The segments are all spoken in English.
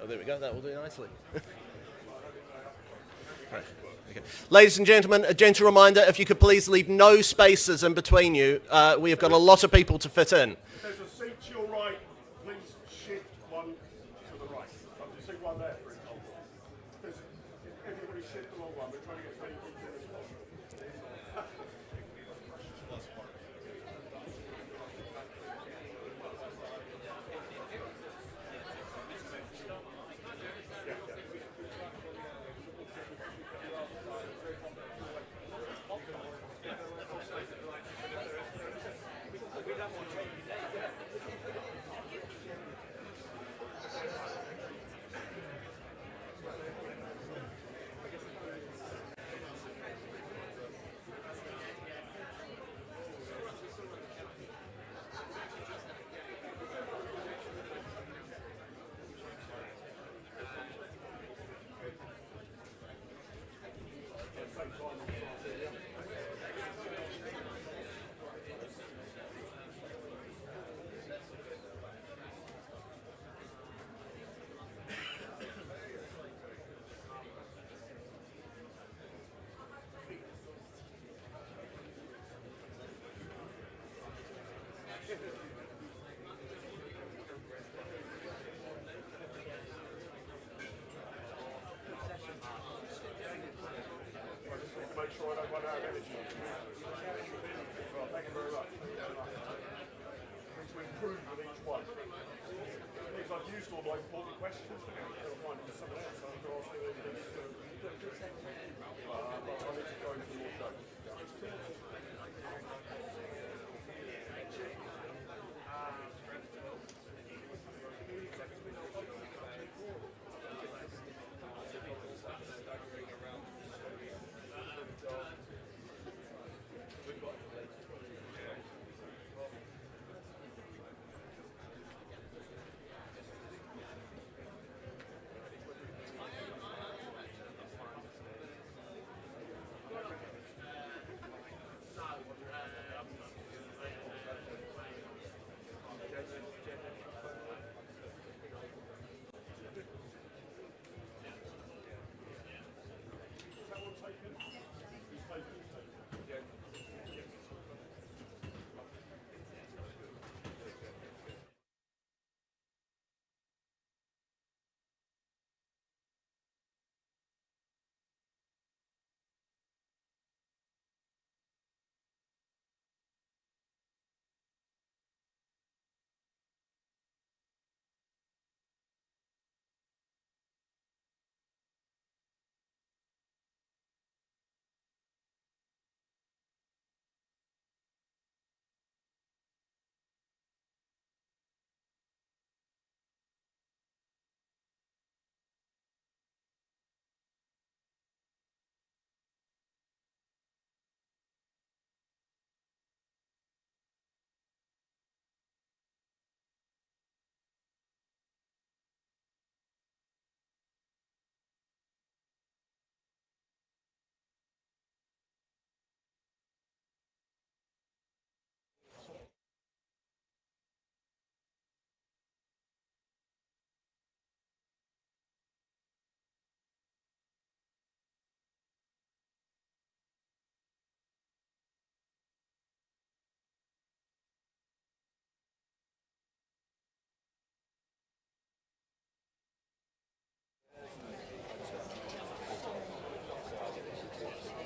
Oh, there we go. That will do nicely. Right. Okay. Ladies and gentlemen, a gentle reminder, if you could please leave no spaces in between you. We have got a lot of people to fit in. If there's a seat to your right, please shift one to the right. You see one there, for example. If everybody shift along one, we're trying to get as many people in as possible. Make sure I don't run out of energy. Well, thank you very much. To improve with each one. Because I've used all my important questions, but I'm going to find someone else after asking them this. I need to go into more shows.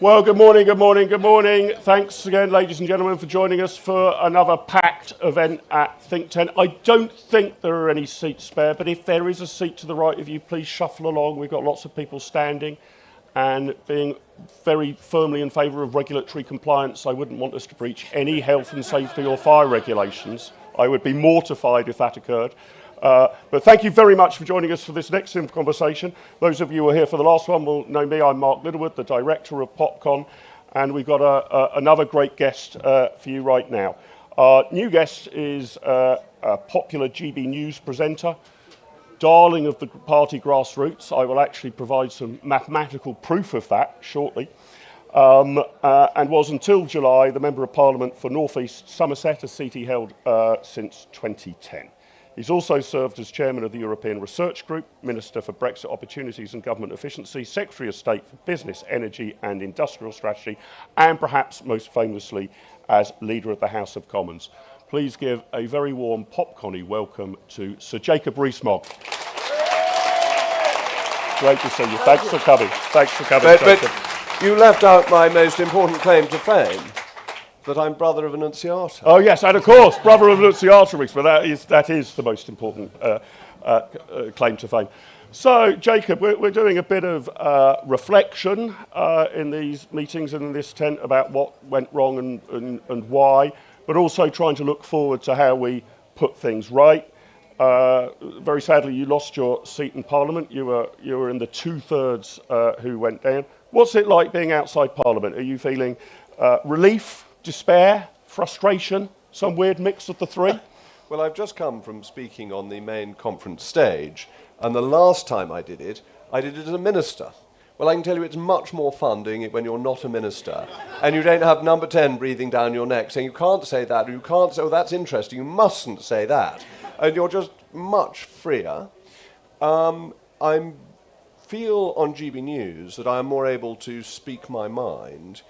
Well, good morning, good morning, good morning. Thanks again, ladies and gentlemen, for joining us for another packed event at Think 10. I don't think there are any seats spare, but if there is a seat to the right of you, please shuffle along. We've got lots of people standing and being very firmly in favour of regulatory compliance. I wouldn't want us to breach any health and safety or fire regulations. I would be mortified if that occurred. But thank you very much for joining us for this next conversation. Those of you who are here for the last one will know me. I'm Mark Littlewood, the director of PopCon, and we've got another great guest for you right now. Our new guest is a popular GB News presenter, darling of the party grassroots. I will actually provide some mathematical proof of that shortly. And was until July the Member of Parliament for North East Somerset, a seat he held since 2010. He's also served as Chairman of the European Research Group, Minister for Brexit Opportunities and Government Efficiency, Secretary of State for Business, Energy and Industrial Strategy, and perhaps most famously as Leader of the House of Commons. Please give a very warm PopConny welcome to Sir Jacob Rees-Mogg. Great to see you. Thanks for coming. Thanks for coming, But you left out my most important claim to fame, that I'm brother of Annunziata. Oh yes, and of course, brother of Annunziata, but that is the most important claim to fame. So, Jacob, we're doing a bit of reflection in these meetings and in this tent about what went wrong and why, but also trying to look forward to how we put things right. Very sadly, you lost your seat in Parliament. You were in the two-thirds who went down. What's it like being outside Parliament? Are you feeling relief, despair, frustration, some weird mix of the three? Well, I've just come from speaking on the main conference stage, and the last time I did it as a minister. Well, I can tell you it's much more fun doing it when you're not a minister, and you don't have number 10 breathing down your neck saying you can't say that, or you can't say, oh, that's interesting, you mustn't say that. And you're just much freer. I feel on GB News that I am more able to speak my mind.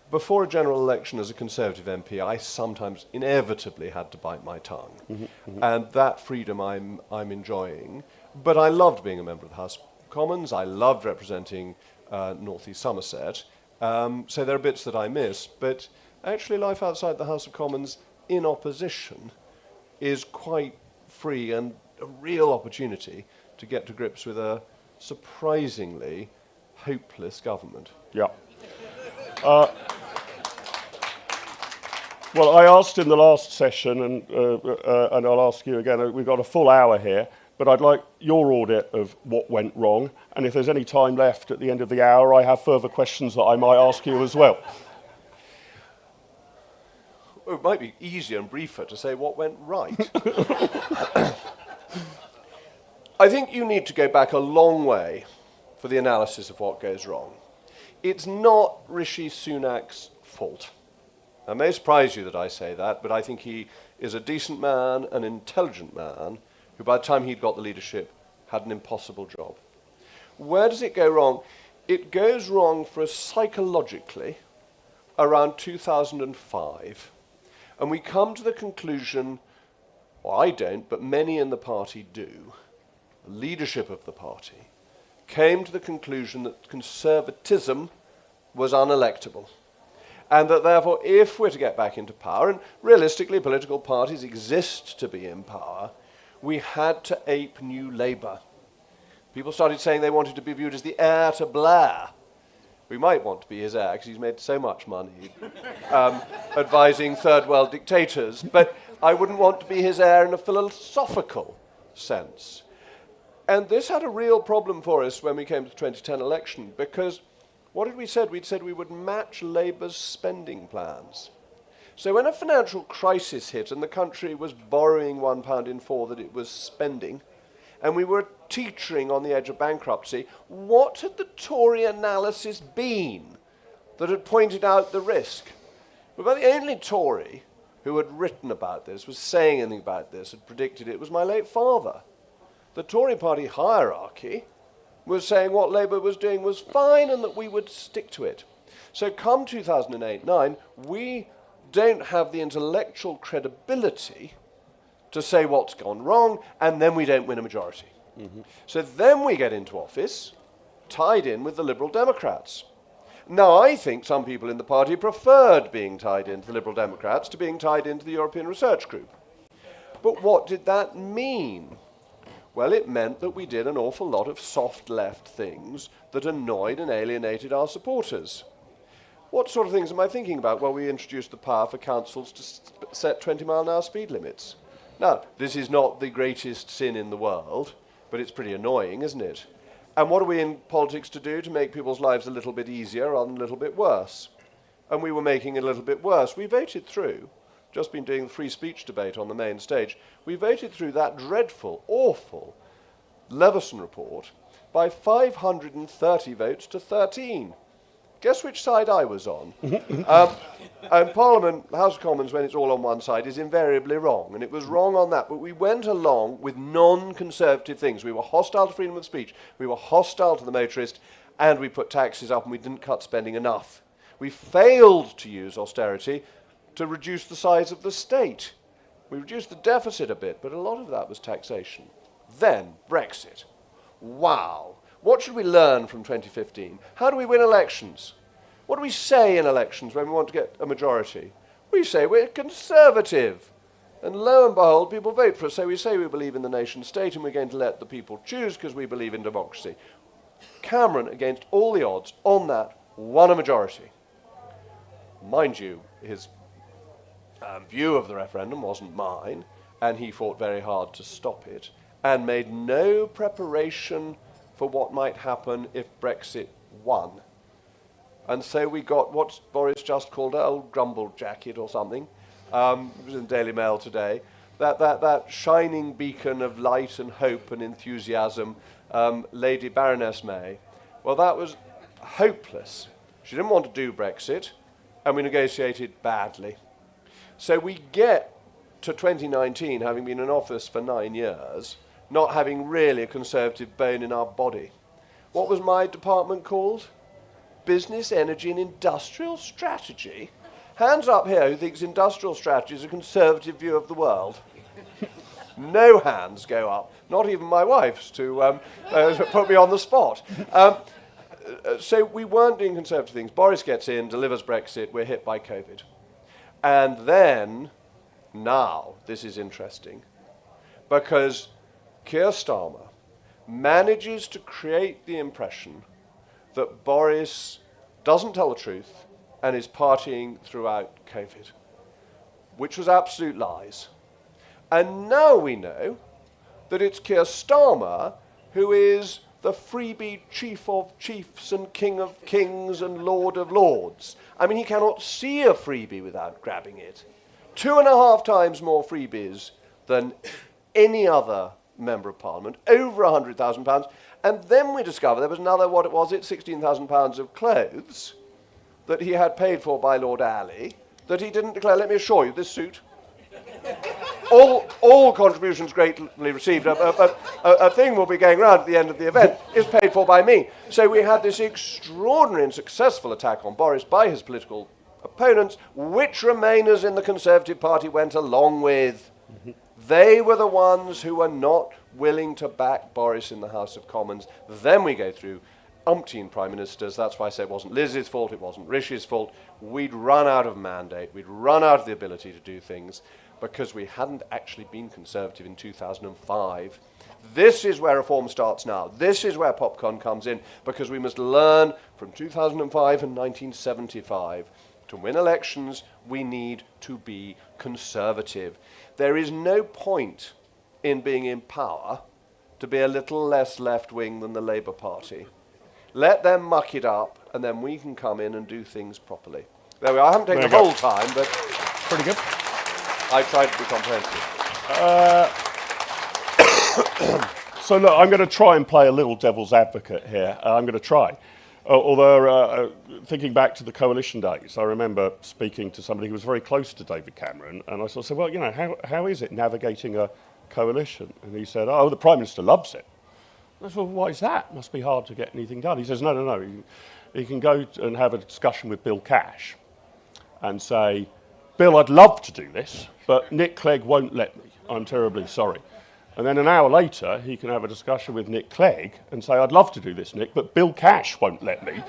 Before a general election as a Conservative MP, I sometimes inevitably had to bite my tongue. And that freedom I'm enjoying. But I loved being a member of the House of Commons. I loved representing North East Somerset. So there are bits that I miss. But actually life outside the House of Commons in opposition is quite free and a real opportunity to get to grips with a surprisingly hopeless government. Yeah. Well, I asked in the last session, and I'll ask you again, we've got a full hour here, but I'd like your audit of what went wrong, and if there's any time left at the end of the hour, I have further questions that I might ask you as well. Well, it might be easier and briefer to say what went right. I think you need to go back a long way for the analysis of what goes wrong. It's not Rishi Sunak's fault. It may surprise you that I say that, but I think he is a decent man, an intelligent man, who by the time he'd got the leadership had an impossible job. Where does it go wrong? It goes wrong for us psychologically around 2005. And we come to the conclusion, well, I don't, but many in the party do, the leadership of the party came to the conclusion that conservatism was unelectable. And that therefore, if we're to get back into power, and realistically political parties exist to be in power, we had to ape New Labour. People started saying they wanted to be viewed as the heir to Blair. We might want to be his heir because he's made so much money advising third world dictators, but I wouldn't want to be his heir in a philosophical sense. And this had a real problem for us when we came to the 2010 election, because what had we said? We'd said we would match Labour's spending plans. So when a financial crisis hit and the country was borrowing £1 in 4 that it was spending, and we were teetering on the edge of bankruptcy, what had the Tory analysis been that had pointed out the risk? Well, the only Tory who had written about this, was saying anything about this, had predicted it, was my late father. The Tory party hierarchy was saying what Labour was doing was fine and that we would stick to it. So come 2008-9, we don't have the intellectual credibility to say what's gone wrong, and then we don't win a majority. So then we get into office, tied in with the Liberal Democrats. Now, I think some people in the party preferred being tied into the Liberal Democrats to being tied into the European Research Group. But what did that mean? Well, it meant that we did an awful lot of soft left things that annoyed and alienated our supporters. What sort of things am I thinking about? Well, we introduced the power for councils to set 20-mile-an-hour speed limits. Now, this is not the greatest sin in the world, but it's pretty annoying, isn't it? And what are we in politics to do to make people's lives a little bit easier rather than a little bit worse? And we were making it a little bit worse. We voted through, just been doing the free speech debate on the main stage, we voted through that dreadful, awful Leveson report by 530 votes to 13. Guess which side I was on? And Parliament, House of Commons, when it's all on one side, is invariably wrong. And it was wrong on that. But we went along with non-conservative things. We were hostile to freedom of speech. We were hostile to the motorist. And we put taxes up and we didn't cut spending enough. We failed to use austerity to reduce the size of the state. We reduced the deficit a bit, but a lot of that was taxation. Then, Brexit. Wow. What should we learn from 2015? How do we win elections? What do we say in elections when we want to get a majority? We say we're conservative. And lo and behold, people vote for us. So we say we believe in the nation state and we're going to let the people choose because we believe in democracy. Cameron, against all the odds, on that, won a majority. Mind you, his view of the referendum wasn't mine, and he fought very hard to stop it, and made no preparation for what might happen if Brexit won. And so we got what Boris just called an old grumble jacket or something. It was in the Daily Mail today. That shining beacon of light and hope and enthusiasm, Lady Baroness May. Well, that was hopeless. She didn't want to do Brexit, and we negotiated badly. So we get to 2019, having been in office for 9 years, not having really a conservative bone in our body. What was my department called? Business, Energy and Industrial Strategy. Hands up here who thinks industrial strategy is a conservative view of the world. No hands go up, not even my wife's, to put me on the spot. So we weren't doing conservative things. Boris gets in, delivers Brexit, we're hit by COVID. And then, now, this is interesting, because Keir Starmer manages to create the impression that Boris doesn't tell the truth and is partying throughout COVID, which was absolute lies. And now we know that it's Keir Starmer who is the freebie chief of chiefs and king of kings and lord of lords. I mean, he cannot see a freebie without grabbing it. 2.5 times more freebies than any other member of Parliament, over £100,000. And then we discover there was another, what it was, £16,000 of clothes that he had paid for by Lord Alley that he didn't declare. Let me assure you, this suit, all contributions greatly received, a thing will be going round at the end of the event, is paid for by me. So we had this extraordinary and successful attack on Boris by his political opponents, which Remainers in the Conservative Party went along with. They were the ones who were not willing to back Boris in the House of Commons. Then we go through umpteen prime ministers. That's why I say it wasn't Liz's fault, it wasn't Rishi's fault. We'd run out of mandate, we'd run out of the ability to do things because we hadn't actually been conservative in 2005. This is where reform starts now. This is where PopCon comes in, because we must learn from 2005 and 1975. To win elections, we need to be conservative. There is no point in being in power to be a little less left-wing than the Labour Party. Let them muck it up, and then we can come in and do things properly. There we are. I haven't taken the whole time, but Pretty good. I tried to be comprehensive. So look, I'm going to try and play a little devil's advocate here. I'm going to try. Although, thinking back to the coalition days, I remember speaking to somebody who was very close to David Cameron, and I sort of said, well, you know, how is it navigating a coalition? And he said, oh, the Prime Minister loves it. I said, well, why is that? Must be hard to get anything done. He says, no. You can go and have a discussion with Bill Cash and say, Bill, I'd love to do this, but Nick Clegg won't let me. I'm terribly sorry. And then an hour later, he can have a discussion with Nick Clegg and say, I'd love to do this, Nick, but Bill Cash won't let me.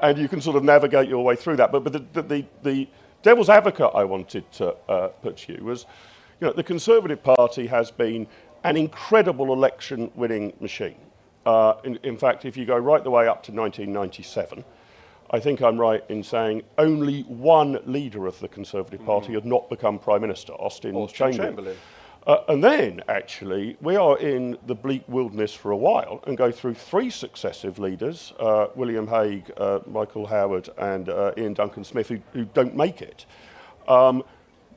And you can sort of navigate your way through that. But the devil's advocate I wanted to put to you was, the Conservative Party has been an incredible election-winning machine. In fact, if you go right the way up to 1997, I think I'm right in saying only one leader of the Conservative Party had not become Prime Minister, Austin Chamberlain. And then, actually, we are in the bleak wilderness for a while and go through three successive leaders, William Hague, Michael Howard and Ian Duncan Smith, who don't make it.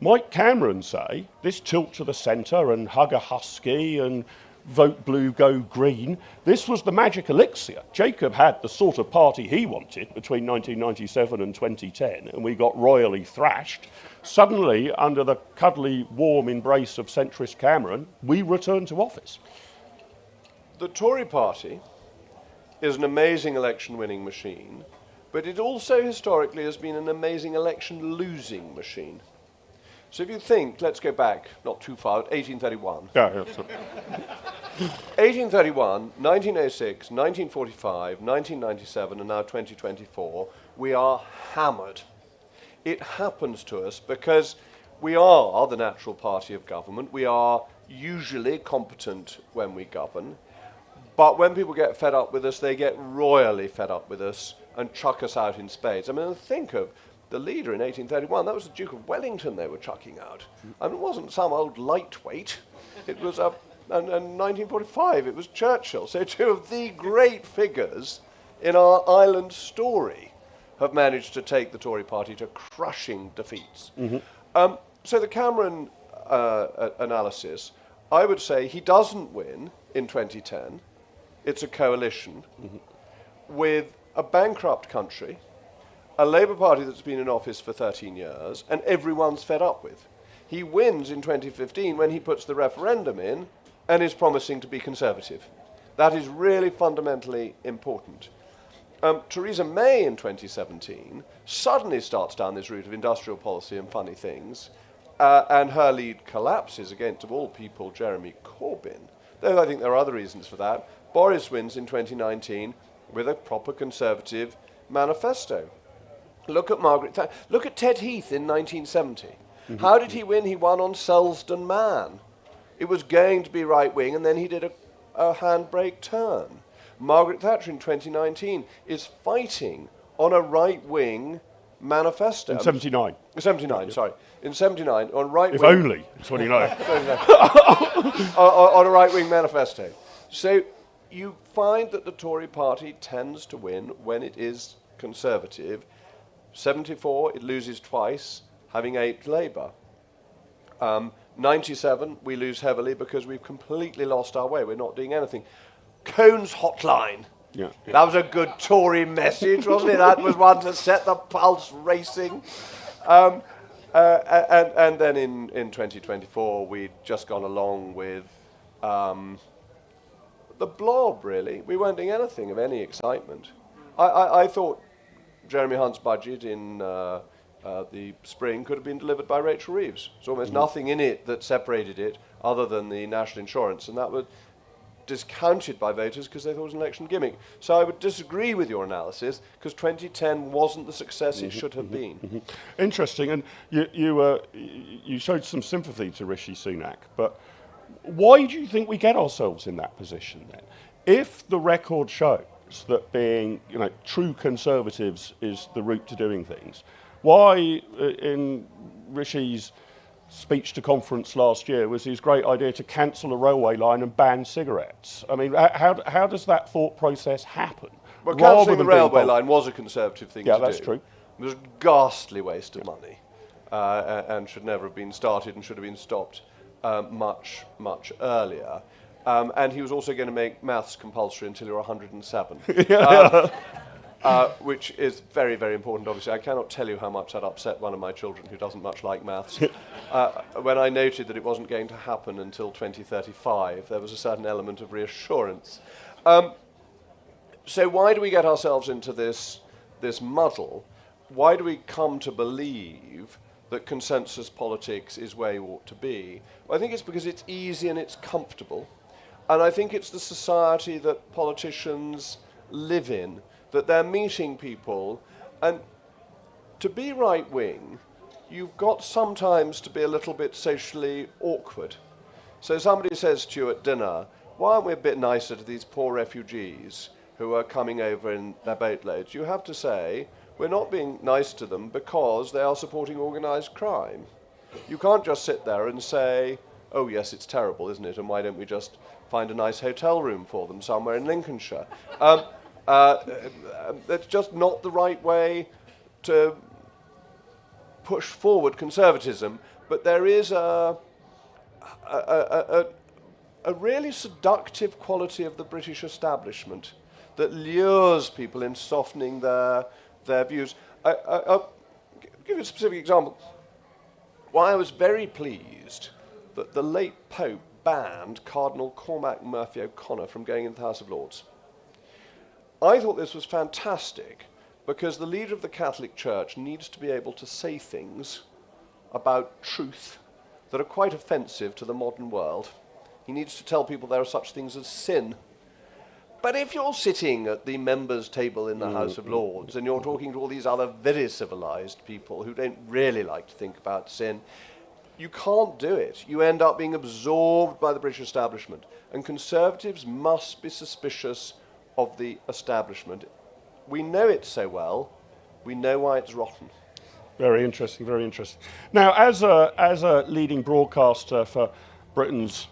Mike Cameron say, this tilt to the centre and hug a husky and vote blue, go green. This was the magic elixir. Jacob had the sort of party he wanted between 1997 and 2010, and we got royally thrashed. Suddenly, under the cuddly, warm embrace of centrist Cameron, we returned to office. The Tory party is an amazing election-winning machine, but it also historically has been an amazing election-losing machine. So if you think, let's go back, not too far, 1831. Yeah. 1831, 1906, 1945, 1997, and now 2024, we are hammered. It happens to us because we are the natural party of government. We are usually competent when we govern. But when people get fed up with us, they get royally fed up with us and chuck us out in spades. I mean, think of the leader in 1831, that was the Duke of Wellington they were chucking out. I mean, it wasn't some old lightweight. It was and 1945, it was Churchill. So two of the great figures in our island story have managed to take the Tory party to crushing defeats. So the Cameron analysis, I would say he doesn't win in 2010. It's a coalition with a bankrupt country, a Labour Party that's been in office for 13 years, and everyone's fed up with. He wins in 2015 when he puts the referendum in and is promising to be Conservative. That is really fundamentally important. Theresa May in 2017 suddenly starts down this route of industrial policy and funny things, and her lead collapses against, of all people, Jeremy Corbyn. Though I think there are other reasons for that. Boris wins in 2019 with a proper Conservative manifesto. Look at Margaret Thatcher. Look at Ted Heath in 1970. How did he win? He won on Selsdon Man. It was going to be right-wing, and then he did a handbrake turn. Margaret Thatcher in 2019 is fighting on a right-wing manifesto. In 79. 79, sorry. In 79, on right-wing... If only, that's what you know. on a right-wing manifesto. So you find that the Tory party tends to win when it is Conservative. 74, it loses twice, having aped Labour. 97, we lose heavily because we've completely lost our way. We're not doing anything. Cohen's hotline. Yeah. That was a good Tory message, wasn't it? That was one to set the pulse racing. And then in 2024, we'd just gone along with the blob, really. We weren't doing anything of any excitement. I thought Jeremy Hunt's budget in the spring could have been delivered by Rachel Reeves. There's almost nothing in it that separated it other than the national insurance, and that was discounted by voters because they thought it was an election gimmick. So I would disagree with your analysis because 2010 wasn't the success it should have been. Interesting, and you showed some sympathy to Rishi Sunak, but why do you think we get ourselves in that position then? If the record shows that being true Conservatives is the route to doing things, why in Rishi's speech to conference last year was his great idea to cancel a railway line and ban cigarettes? I mean, how does that thought process happen? Well, cancelling the railway line was a Conservative thing to do. Yeah, that's true. It was a ghastly waste of money and should never have been started and should have been stopped much, much earlier. And he was also going to make maths compulsory until you're 107. Which is very, very important, obviously. I cannot tell you how much that upset one of my children who doesn't much like maths. When I noted that it wasn't going to happen until 2035, there was a certain element of reassurance. So why do we get ourselves into this muddle? Why do we come to believe that consensus politics is where you ought to be. I think it's because it's easy and it's comfortable. And I think it's the society that politicians live in, that they're meeting people. And to be right-wing, you've got sometimes to be a little bit socially awkward. So somebody says to you at dinner, why aren't we a bit nicer to these poor refugees who are coming over in their boatloads? You have to say, we're not being nice to them because they are supporting organised crime. You can't just sit there and say, oh yes, it's terrible, isn't it? And why don't we just find a nice hotel room for them somewhere in Lincolnshire? That's just not the right way to push forward conservatism. But there is a really seductive quality of the British establishment that lures people into softening their views. I'll give you a specific example. Why I was very pleased that the late Pope banned Cardinal Cormac Murphy O'Connor from going into the House of Lords. I thought this was fantastic because the leader of the Catholic Church needs to be able to say things about truth that are quite offensive to the modern world. He needs to tell people there are such things as sin. But if you're sitting at the members' table in the House of Lords and you're talking to all these other very civilized people who don't really like to think about sin, you can't do it. You end up being absorbed by the British establishment. And conservatives must be suspicious of the establishment. We know it so well, we know why it's rotten. Very interesting, very interesting. Now, as a leading broadcaster for Britain's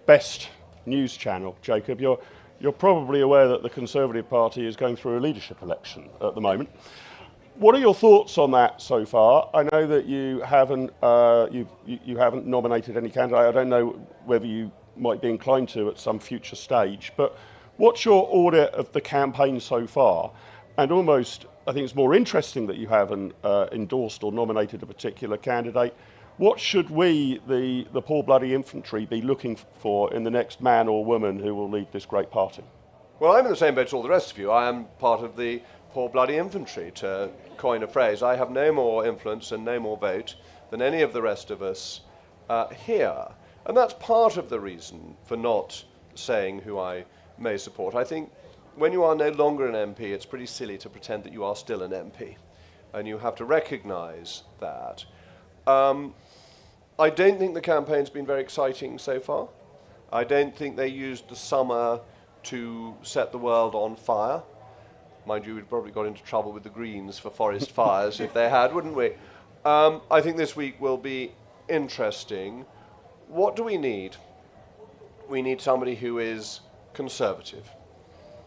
best news channel, Jacob, you're probably aware that the Conservative Party is going through a leadership election at the moment. What are your thoughts on that so far? I know that you haven't nominated any candidate. I don't know whether you might be inclined to at some future stage. But what's your audit of the campaign so far? And almost, I think it's more interesting that you haven't endorsed or nominated a particular candidate. What should we, the poor bloody infantry, be looking for in the next man or woman who will lead this great party? Well, I'm in the same boat as all the rest of you. I am part of the poor bloody infantry, to coin a phrase. I have no more influence and no more vote than any of the rest of us here. And that's part of the reason for not saying who I may support. I think when you are no longer an MP, it's pretty silly to pretend that you are still an MP. And you have to recognise that. I don't think the campaign's been very exciting so far. I don't think they used the summer to set the world on fire. Mind you, we'd probably got into trouble with the Greens for forest fires if they had, wouldn't we? I think this week will be interesting. What do we need? We need somebody who is conservative,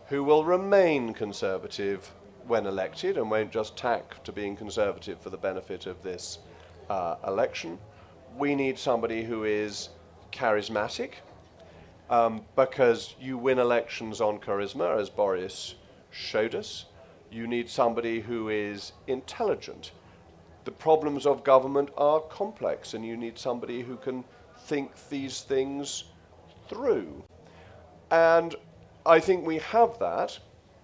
who will remain conservative when elected and won't just tack to being conservative for the benefit of this election. We need somebody who is charismatic, because you win elections on charisma, as Boris showed us. You need somebody who is intelligent. The problems of government are complex, and you need somebody who can think these things through. And I think we have that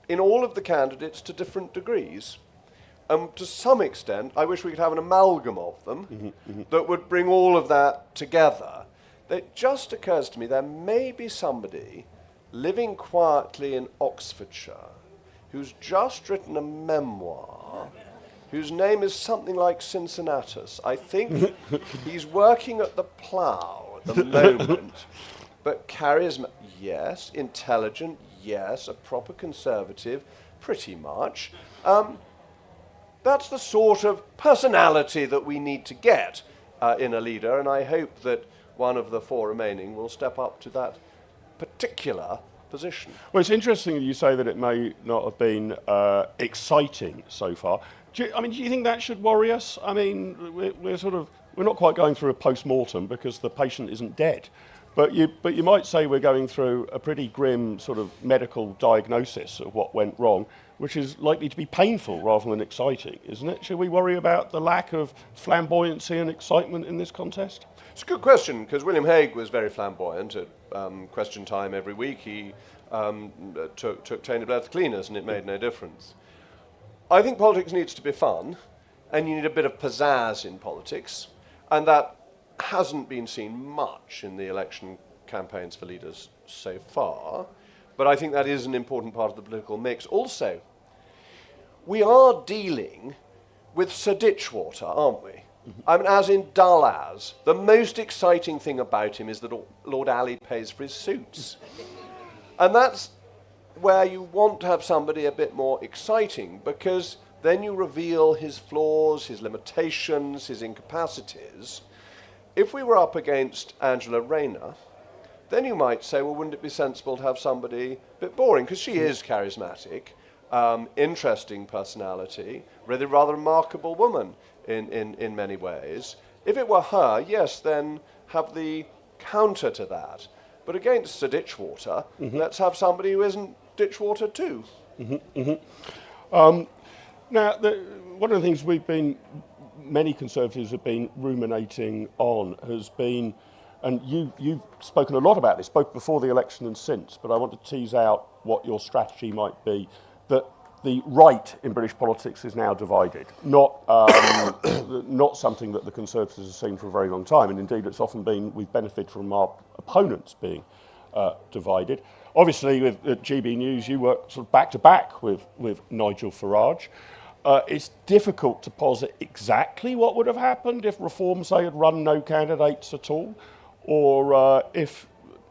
in all of the candidates to different degrees. To some extent, I wish we could have an amalgam of them that would bring all of that together. It just occurs to me there may be somebody living quietly in Oxfordshire who's just written a memoir whose name is something like Cincinnatus. I think he's working at the plough at the moment, but charisma, yes, intelligent, yes, a proper conservative, pretty much. That's the sort of personality that we need to get in a leader, and I hope that one of the four remaining will step up to that particular position. Well, it's interesting that you say that it may not have been exciting so far. Do you think that should worry us? I mean, we're not quite going through a post-mortem because the patient isn't dead. But you might say we're going through a pretty grim sort of medical diagnosis of what went wrong, which is likely to be painful rather than exciting, isn't it? Should we worry about the lack of flamboyancy and excitement in this contest? It's a good question, because William Hague was very flamboyant at Question Time every week. He took Tony Blair to the cleaners, and it made no difference. I think politics needs to be fun, and you need a bit of pizzazz in politics, and that hasn't been seen much in the election campaigns for leaders so far, but I think that is an important part of the political mix. Also, we are dealing with Sir Ditchwater, aren't we? I mean, as in dull as. The most exciting thing about him is that Lord Alley pays for his suits. And that's where you want to have somebody a bit more exciting, because then you reveal his flaws, his limitations, his incapacities. If we were up against Angela Rayner, then you might say, well, wouldn't it be sensible to have somebody a bit boring? Because she is charismatic, interesting personality, really rather remarkable woman in many ways. If it were her, yes, then have the counter to that. But against Sir Ditchwater, let's have somebody who isn't Ditchwater too. Now, one of the things many Conservatives have been ruminating on has been, and you've spoken a lot about this, both before the election and since, but I want to tease out what your strategy might be, that the right in British politics is now divided, not something that the Conservatives have seen for a very long time, and indeed it's often been, we've benefited from our opponents being divided. Obviously, with GB News, you work sort of back-to-back with Nigel Farage. It's difficult to posit exactly what would have happened if Reform, say, had run no candidates at all, or if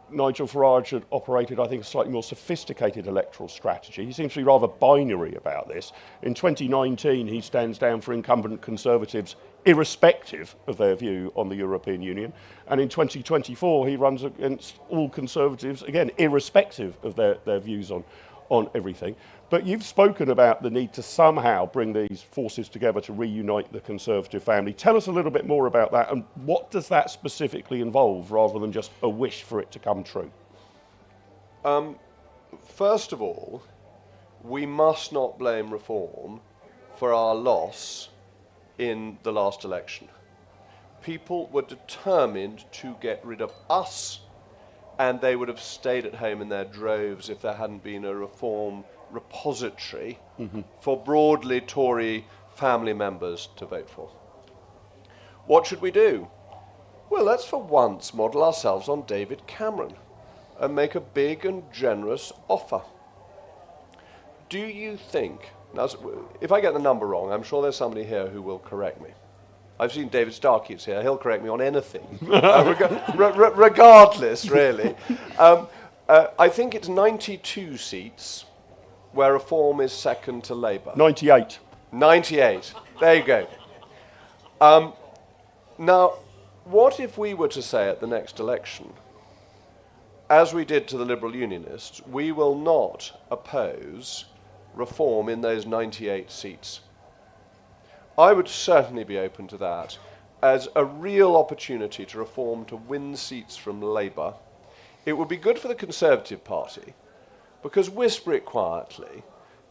Nigel Farage had operated, I think, a slightly more sophisticated electoral strategy. He seems to be rather binary about this. In 2019, he stands down for incumbent Conservatives irrespective of their view on the European Union. And in 2024, he runs against all Conservatives, again, irrespective of their views on everything. But you've spoken about the need to somehow bring these forces together to reunite the Conservative family. Tell us a little bit more about that, and what does that specifically involve, rather than just a wish for it to come true? First of all, we must not blame Reform for our loss in the last election. People were determined to get rid of us, and they would have stayed at home in their droves if there hadn't been a Reform repository for broadly Tory family members to vote for. What should we do? Well, let's for once model ourselves on David Cameron and make a big and generous offer. Do you think, now, if I get the number wrong, I'm sure there's somebody here who will correct me. I've seen David Starkey's here, he'll correct me on anything, regardless, really. I think it's 92 seats where Reform is second to Labour. 98. 98. There you go. Now, what if we were to say at the next election, as we did to the Liberal Unionists, we will not oppose Reform in those 98 seats? I would certainly be open to that as a real opportunity to Reform to win seats from Labour. It would be good for the Conservative Party, because whisper it quietly,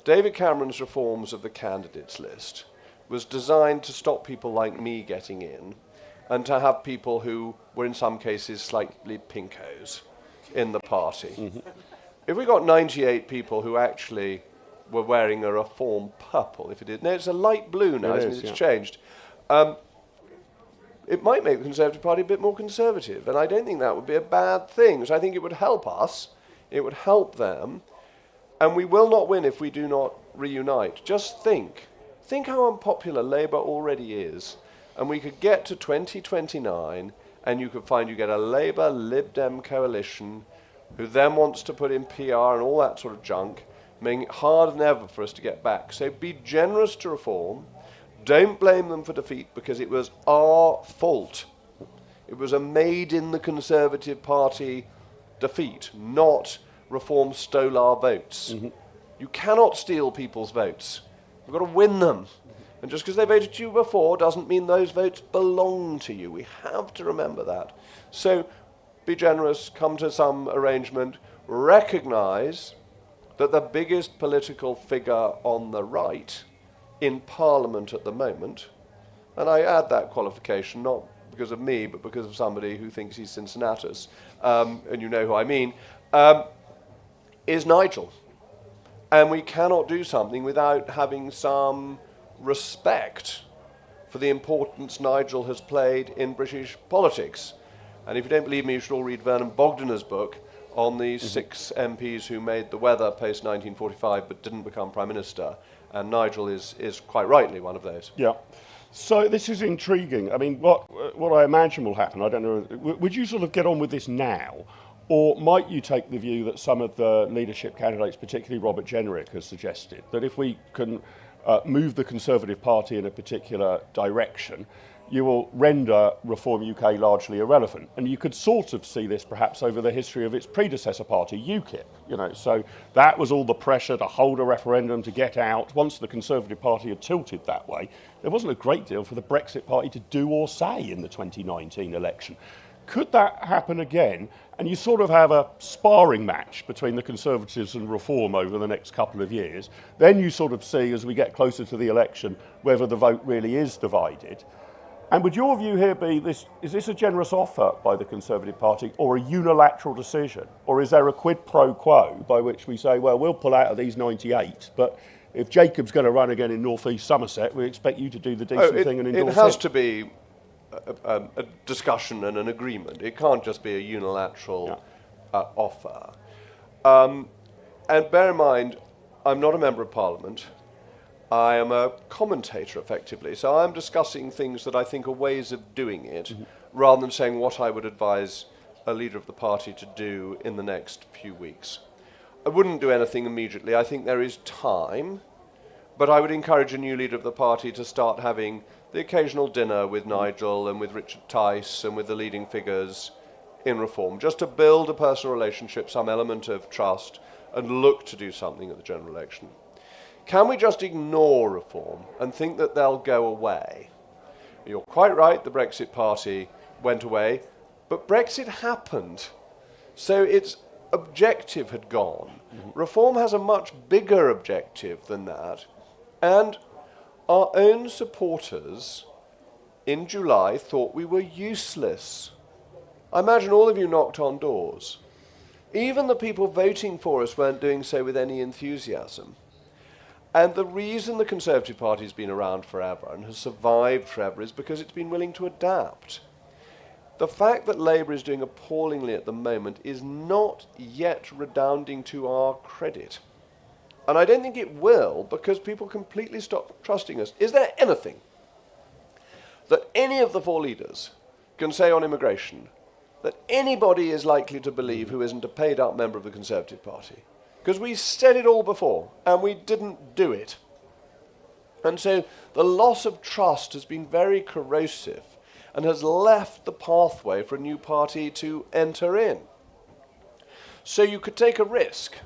David Cameron's reforms of the candidates list was designed to stop people like me getting in and to have people who were in some cases slightly pinkos in the party. If we got 98 people who actually were wearing a Reform purple, if it is, no, it's a light blue now, isn't it? It's changed. It might make the Conservative Party a bit more conservative, and I don't think that would be a bad thing. So I think it would help us, it would help them, and we will not win if we do not reunite. Just think how unpopular Labour already is, and we could get to 2029, and you could find you get a Labour-Lib Dem coalition who then wants to put in PR and all that sort of junk, making it harder than ever for us to get back. So be generous to Reform. Don't blame them for defeat, because it was our fault. It was a made in the Conservative Party defeat, not Reform stole our votes. You cannot steal people's votes. You've got to win them. And just because they voted you before doesn't mean those votes belong to you. We have to remember that. So be generous, come to some arrangement, recognise that the biggest political figure on the right in Parliament at the moment, and I add that qualification not because of me, but because of somebody who thinks he's Cincinnatus, and you know who I mean, is Nigel. And we cannot do something without having some respect for the importance Nigel has played in British politics. And if you don't believe me, you should all read Vernon Bogdan's book on the 6 MPs who made the weather post-1945 but didn't become Prime Minister. And Nigel is quite rightly one of those. Yeah. So this is intriguing. I mean, what I imagine will happen, I don't know, would you sort of get on with this now? Or might you take the view that some of the leadership candidates, particularly Robert Jenrick, has suggested, that if we can move the Conservative Party in a particular direction, you will render Reform UK largely irrelevant. And you could sort of see this perhaps over the history of its predecessor party, UKIP. You know, so that was all the pressure to hold a referendum, to get out. Once the Conservative Party had tilted that way, there wasn't a great deal for the Brexit Party to do or say in the 2019 election. Could that happen again? And you sort of have a sparring match between the Conservatives and Reform over the next couple of years. Then you sort of see, as we get closer to the election, whether the vote really is divided. And would your view here be, is this a generous offer by the Conservative Party or a unilateral decision? Or is there a quid pro quo by which we say, well, we'll pull out of these 98, but if Jacob's going to run again in North East Somerset, we expect you to do the decent thing and endorse it has to be a discussion and an agreement. It can't just be a unilateral offer. And bear in mind, I'm not a member of Parliament. I am a commentator, effectively. So I'm discussing things that I think are ways of doing it, rather than saying what I would advise a leader of the party to do in the next few weeks. I wouldn't do anything immediately. I think there is time, but I would encourage a new leader of the party to start having the occasional dinner with Nigel and with Richard Tice and with the leading figures in Reform, just to build a personal relationship, some element of trust, and look to do something at the general election. Can we just ignore Reform and think that they'll go away? You're quite right, the Brexit Party went away, but Brexit happened. So its objective had gone. Reform has a much bigger objective than that. And our own supporters in July thought we were useless. I imagine all of you knocked on doors. Even the people voting for us weren't doing so with any enthusiasm. And the reason the Conservative Party has been around forever and has survived forever is because it's been willing to adapt. The fact that Labour is doing appallingly at the moment is not yet redounding to our credit. And I don't think it will, because people completely stop trusting us. Is there anything that any of the 4 leaders can say on immigration that anybody is likely to believe who isn't a paid-up member of the Conservative Party? Because we said it all before, and we didn't do it. And so the loss of trust has been very corrosive and has left the pathway for a new party to enter in. So you could take a risk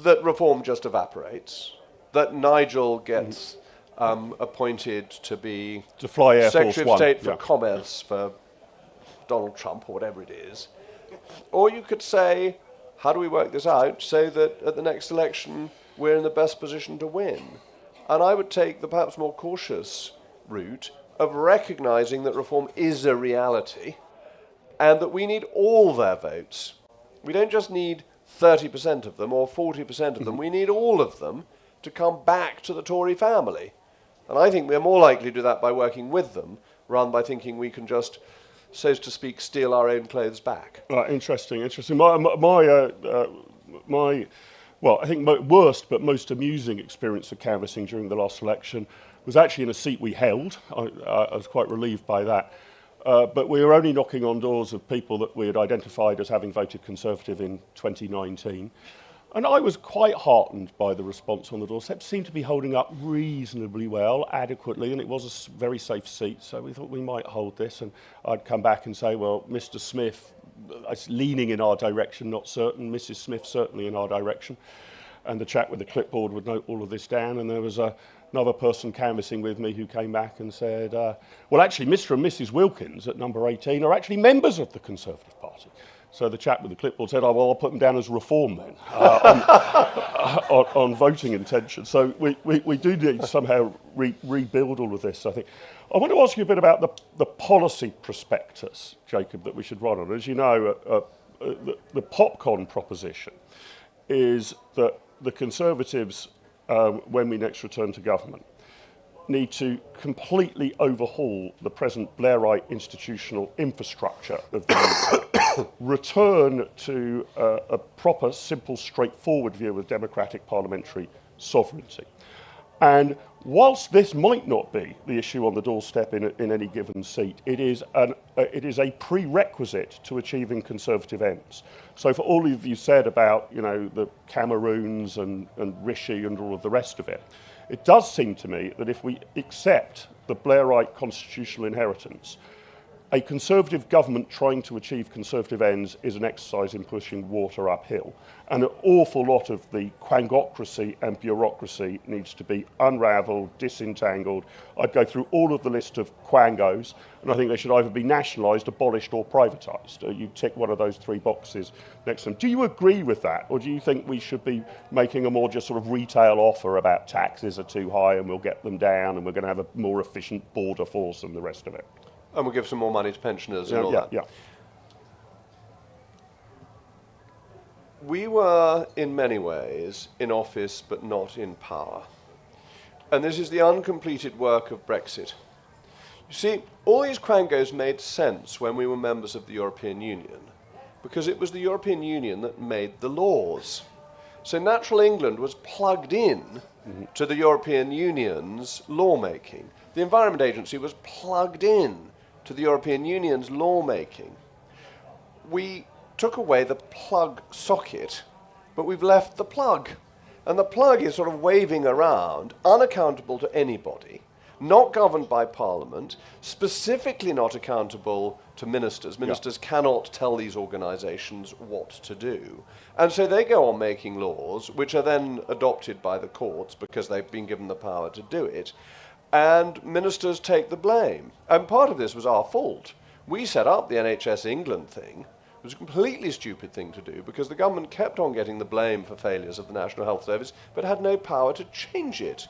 that Reform just evaporates, that Nigel gets appointed to be fly Air Secretary Force of State One. for Commerce for Donald Trump or whatever it is. Or you could say, how do we work this out so that at the next election we're in the best position to win? And I would take the perhaps more cautious route of recognising that Reform is a reality and that we need all their votes. We don't just need 30% of them or 40% of them. We need all of them to come back to the Tory family. And I think we're more likely to do that by working with them rather than by thinking we can just, so to speak, steal our own clothes back. Interesting. Well, I think worst but most amusing experience of canvassing during the last election was actually in a seat we held. I was quite relieved by that. But we were only knocking on doors of people that we had identified as having voted Conservative in 2019. And I was quite heartened by the response on the doorstep. Seemed to be holding up reasonably well, adequately, and it was a very safe seat, so we thought we might hold this. And I'd come back and say, well, Mr. Smith, leaning in our direction, not certain. Mrs. Smith, certainly in our direction. And the chap with the clipboard would note all of this down, and there was another person canvassing with me who came back and said, well, actually, Mr. and Mrs. Wilkins at number 18 are actually members of the Conservative Party. So the chap with the clipboard said, oh, well, I'll put them down as Reform then, on voting intention. So we do need to somehow rebuild all of this, I think. I want to ask you a bit about the policy prospectus, Jacob, that we should run on. As you know, the PopCon proposition is that the Conservatives, when we next return to government, need to completely overhaul the present Blairite institutional infrastructure of the UK, return to a proper, simple, straightforward view of democratic parliamentary sovereignty. And whilst this might not be the issue on the doorstep in any given seat, it is a prerequisite to achieving Conservative ends. So for all of you said about, you know, the Cameroons and Rishi and all of the rest of it, it does seem to me that if we accept the Blairite constitutional inheritance, a Conservative government trying to achieve Conservative ends is an exercise in pushing water uphill. And an awful lot of the quangocracy and bureaucracy needs to be unravelled, disentangled. I'd go through all of the list of quangos, and I think they should either be nationalised, abolished or privatised. You tick one of those three boxes next to them. Do you agree with that, or do you think we should be making a more just sort of retail offer about taxes are too high and we'll get them down and we're going to have a more efficient border force and the rest of it? And we'll give some more money to pensioners and all that. Yeah. We were, in many ways, in office but not in power. And this is the uncompleted work of Brexit. You see, all these quangos made sense when we were members of the European Union, because it was the European Union that made the laws. So Natural England was plugged in to the European Union's lawmaking. The Environment Agency was plugged in to the European Union's lawmaking. We took away the plug socket, but we've left the plug. And the plug is sort of waving around, unaccountable to anybody, not governed by Parliament, specifically not accountable to ministers. Ministers cannot tell these organisations what to do. And so they go on making laws, which are then adopted by the courts because they've been given the power to do it. And ministers take the blame. And part of this was our fault. We set up the NHS England thing. It was a completely stupid thing to do because the government kept on getting the blame for failures of the National Health Service but had no power to change it.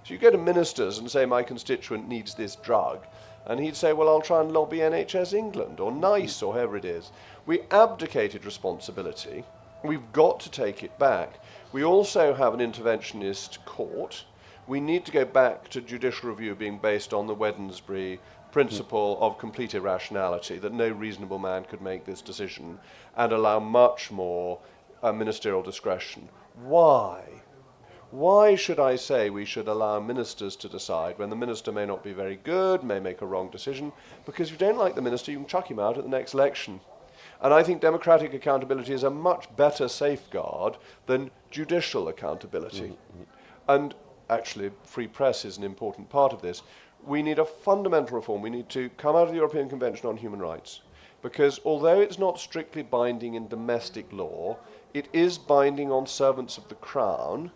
So you go to ministers and say, my constituent needs this drug, and he'd say, well, I'll try and lobby NHS England or NICE or whoever it is. We abdicated responsibility. We've got to take it back. We also have an interventionist court. We need to go back to judicial review being based on the Wednesbury principle of complete irrationality, that no reasonable man could make this decision, and allow much more ministerial discretion. Why? Why should I say we should allow ministers to decide when the minister may not be very good, may make a wrong decision? Because if you don't like the minister, you can chuck him out at the next election. And I think democratic accountability is a much better safeguard than judicial accountability. And actually, free press is an important part of this. We need a fundamental reform. We need to come out of the European Convention on Human Rights, because although it's not strictly binding in domestic law, it is binding on servants of the Crown,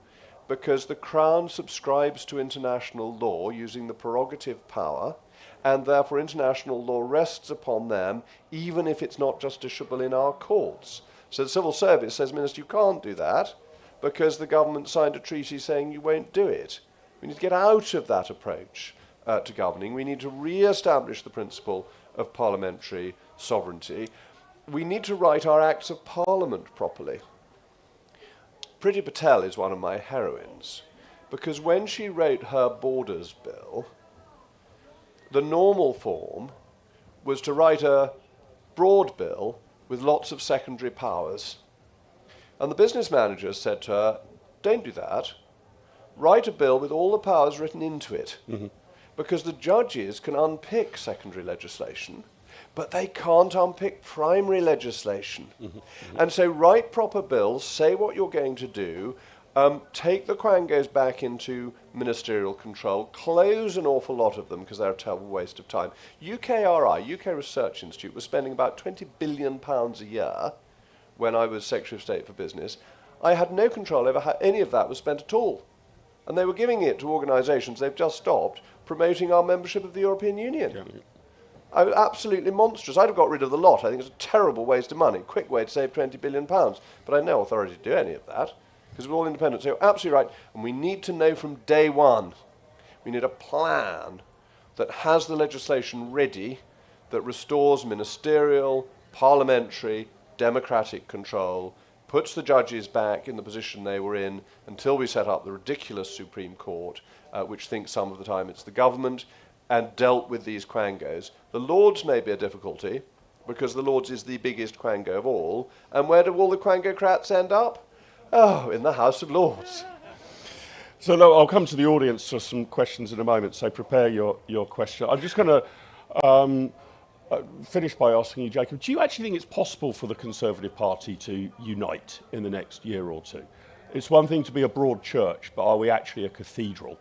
because the Crown subscribes to international law using the prerogative power, and therefore international law rests upon them, even if it's not justiciable in our courts. So the civil service says, Minister, you can't do that, because the government signed a treaty saying you won't do it. We need to get out of that approach to governing. We need to re-establish the principle of parliamentary sovereignty. We need to write our Acts of Parliament properly. Priti Patel is one of my heroines, because when she wrote her Borders Bill, the normal form was to write a broad bill with lots of secondary powers. And the business manager said to her, don't do that. Write a bill with all the powers written into it. Because the judges can unpick secondary legislation, but they can't unpick primary legislation. And so write proper bills, say what you're going to do, take the quangos back into ministerial control, close an awful lot of them because they're a terrible waste of time. UKRI, UK Research Institute, was spending about £20 billion a year when I was Secretary of State for Business. I had no control over how any of that was spent at all. And they were giving it to organisations they've just stopped promoting our membership of the European Union. I was absolutely monstrous. I'd have got rid of the lot. I think it's a terrible waste of money, quick way to save £20 billion. But I had no authority to do any of that, because we're all independent. So you're absolutely right. And we need to know from day one, we need a plan that has the legislation ready, that restores ministerial, parliamentary, democratic control, puts the judges back in the position they were in until we set up the ridiculous Supreme Court, which thinks some of the time it's the government, and dealt with these quangos. The Lords may be a difficulty, because the Lords is the biggest quango of all. And where do all the quangocrats end up? Oh, in the House of Lords. So look, I'll come to the audience for some questions in a moment, so prepare your question. I'm just going to finish by asking you, Jacob, do you actually think it's possible for the Conservative Party to unite in the next year or two? It's one thing to be a broad church, but are we actually a cathedral?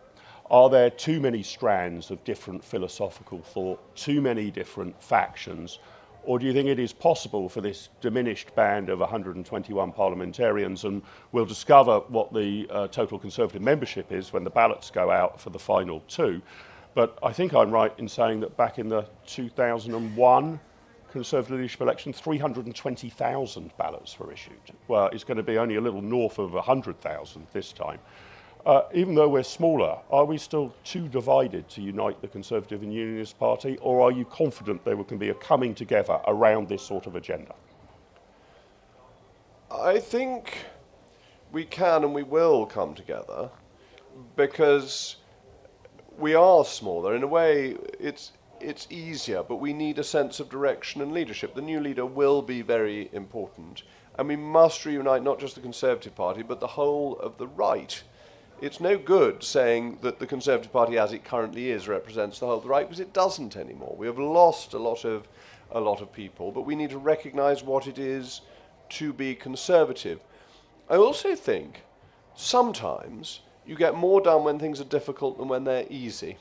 Are there too many strands of different philosophical thought, too many different factions? Or do you think it is possible for this diminished band of 121 parliamentarians, and we'll discover what the total Conservative membership is when the ballots go out for the final two? But I think I'm right in saying that back in the 2001 Conservative leadership election, 320,000 ballots were issued. Well, it's going to be only a little north of 100,000 this time. Even though we're smaller, are we still too divided to unite the Conservative and Unionist Party, or are you confident there can be a coming together around this sort of agenda? I think we can and we will come together because we are smaller. In a way, it's easier, but we need a sense of direction and leadership. The new leader will be very important, and we must reunite not just the Conservative Party, but the whole of the right. It's no good saying that the Conservative Party as it currently is represents the whole of the right, because it doesn't anymore. We have lost a lot of people, but we need to recognise what it is to be conservative. I also think sometimes you get more done when things are difficult than when they're easy.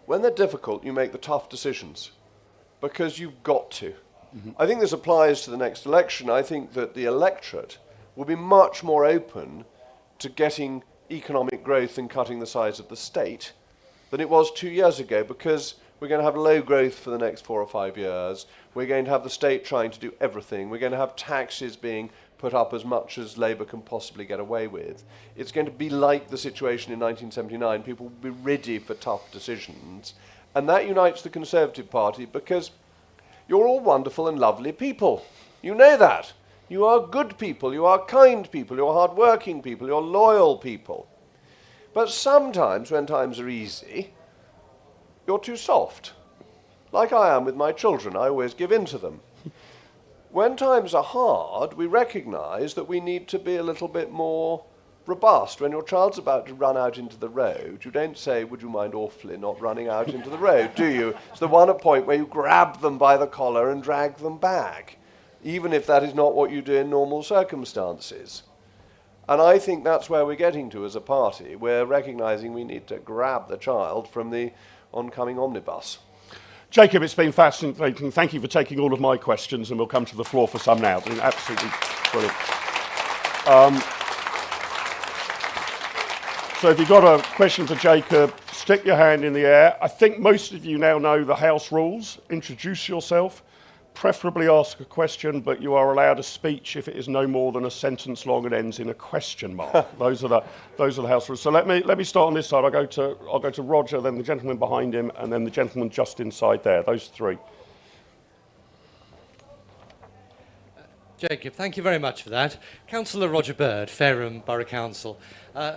When they're difficult, you make the tough decisions, because you've got to. Mm-hmm. I think this applies to the next election. I think that the electorate will be much more open to getting economic growth and cutting the size of the state than it was 2 years ago, because we're going to have low growth for the next 4 or 5 years. We're going to have the state trying to do everything. We're going to have taxes being put up as much as Labour can possibly get away with. It's going to be like the situation in 1979. People will be ready for tough decisions. And that unites the Conservative Party, because you're all wonderful and lovely people. You know that. You are good people, you are kind people, you're hard-working people, you're loyal people. But sometimes, when times are easy, you're too soft. Like I am with my children, I always give in to them. When times are hard, we recognise that we need to be a little bit more robust. When your child's about to run out into the road, you don't say, would you mind awfully not running out into the road, do you? It's the one point where you grab them by the collar and drag them back, even if that is not what you do in normal circumstances. And I think that's where we're getting to as a party. We're recognising we need to grab the child from the oncoming omnibus. Jacob, it's been fascinating. Thank you for taking all of my questions, and we'll come to the floor for some now. It's been absolutely brilliant. So if you've got a question for Jacob, stick your hand in the air. I think most of you now know the House rules. Introduce yourself. Preferably ask a question, but you are allowed a speech if it is no more than a sentence long and ends in a question mark. Those are the House rules. So let me start on this side. I'll go to Roger, then the gentleman behind him, and then the gentleman just inside there. Those three. Jacob, thank you very much for that. Councillor Roger Bird, Fareham Borough Council.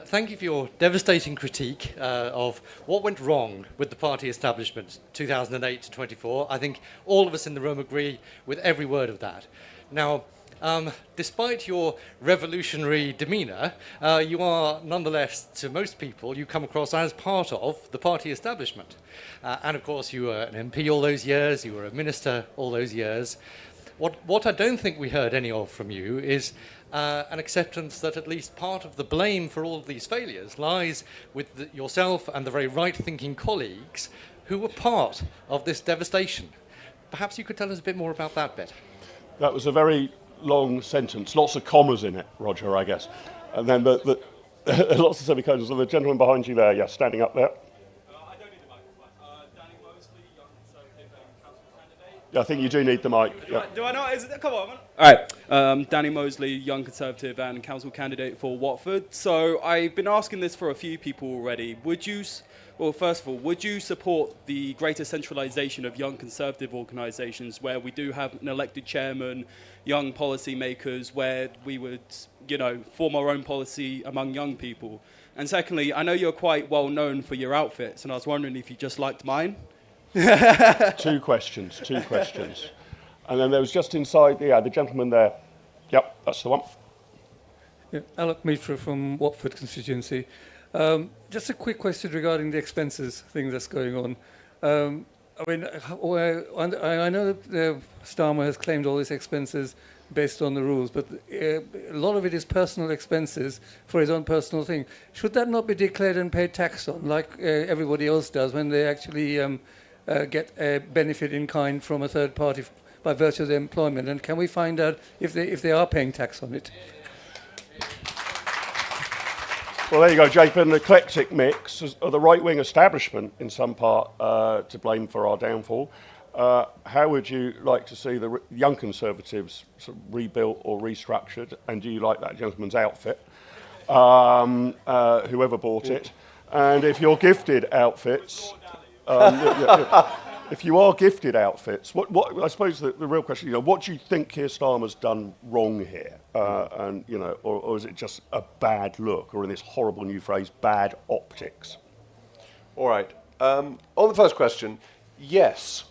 Thank you for your devastating critique of what went wrong with the party establishment 2008 to 24. I think all of us in the room agree with every word of that. Now, despite your revolutionary demeanour, you are nonetheless, to most people, you come across as part of the party establishment. And of course, you were an MP all those years, you were a minister all those years. What I don't think we heard any of from you is an acceptance that at least part of the blame for all of these failures lies with yourself and the very right-thinking colleagues who were part of this devastation. Perhaps you could tell us a bit more about that bit. That was a very long sentence, lots of commas in it, Roger, I guess. And then the lots of semicolons. So the gentleman behind you there, yeah, standing up there. I don't need a microphone. Danny Mosley, Young Conservative council candidate. I think you do need the mic. Yeah. Do I not? Is it? Come on. All right. Danny Mosley, Young Conservative and council candidate for Watford. So I've been asking this for a few people already. Well, first of all, would you support the greater centralisation of young Conservative organisations where we do have an elected chairman, young policy makers, where we would, form our own policy among young people? And secondly, I know you're quite well known for your outfits, and I was wondering if you just liked mine. Two questions. And then there was just inside, the gentleman there. Yep, that's the one. Yeah, Alok Mitra from Watford constituency. Just a quick question regarding the expenses thing that's going on. I know that Starmer has claimed all his expenses based on the rules, but a lot of it is personal expenses for his own personal thing. Should that not be declared and paid tax on, like everybody else does when they actually get a benefit in kind from a third party by virtue of their employment? And can we find out if they are paying tax on it? Well, there you go, Jake. An eclectic mix of the right-wing establishment, in some part, to blame for our downfall. How would you like to see the young Conservatives sort of rebuilt or restructured? And do you like that gentleman's outfit? Whoever bought it. And if you're gifted outfits, if you are gifted outfits, what I suppose the real question, what do you think Keir Starmer's done wrong here? Or is it just a bad look, or in this horrible new phrase, bad optics? All right. On the first question, yes,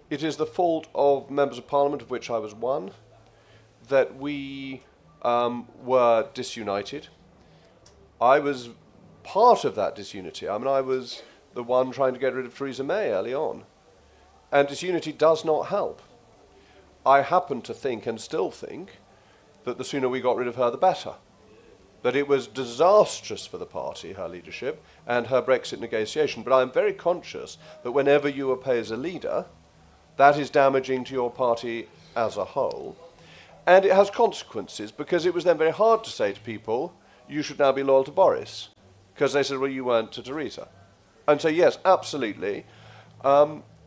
it is the fault of members of Parliament, of which I was one, that we were disunited. I was part of that disunity. I was the one trying to get rid of Theresa May early on. And disunity does not help. I happen to think, and still think, that the sooner we got rid of her, the better. That it was disastrous for the party, her leadership, and her Brexit negotiation. But I'm very conscious that whenever you oppose a leader, that is damaging to your party as a whole. And it has consequences, because it was then very hard to say to people, you should now be loyal to Boris. Because they said, well, you weren't to Theresa. And so, yes, absolutely.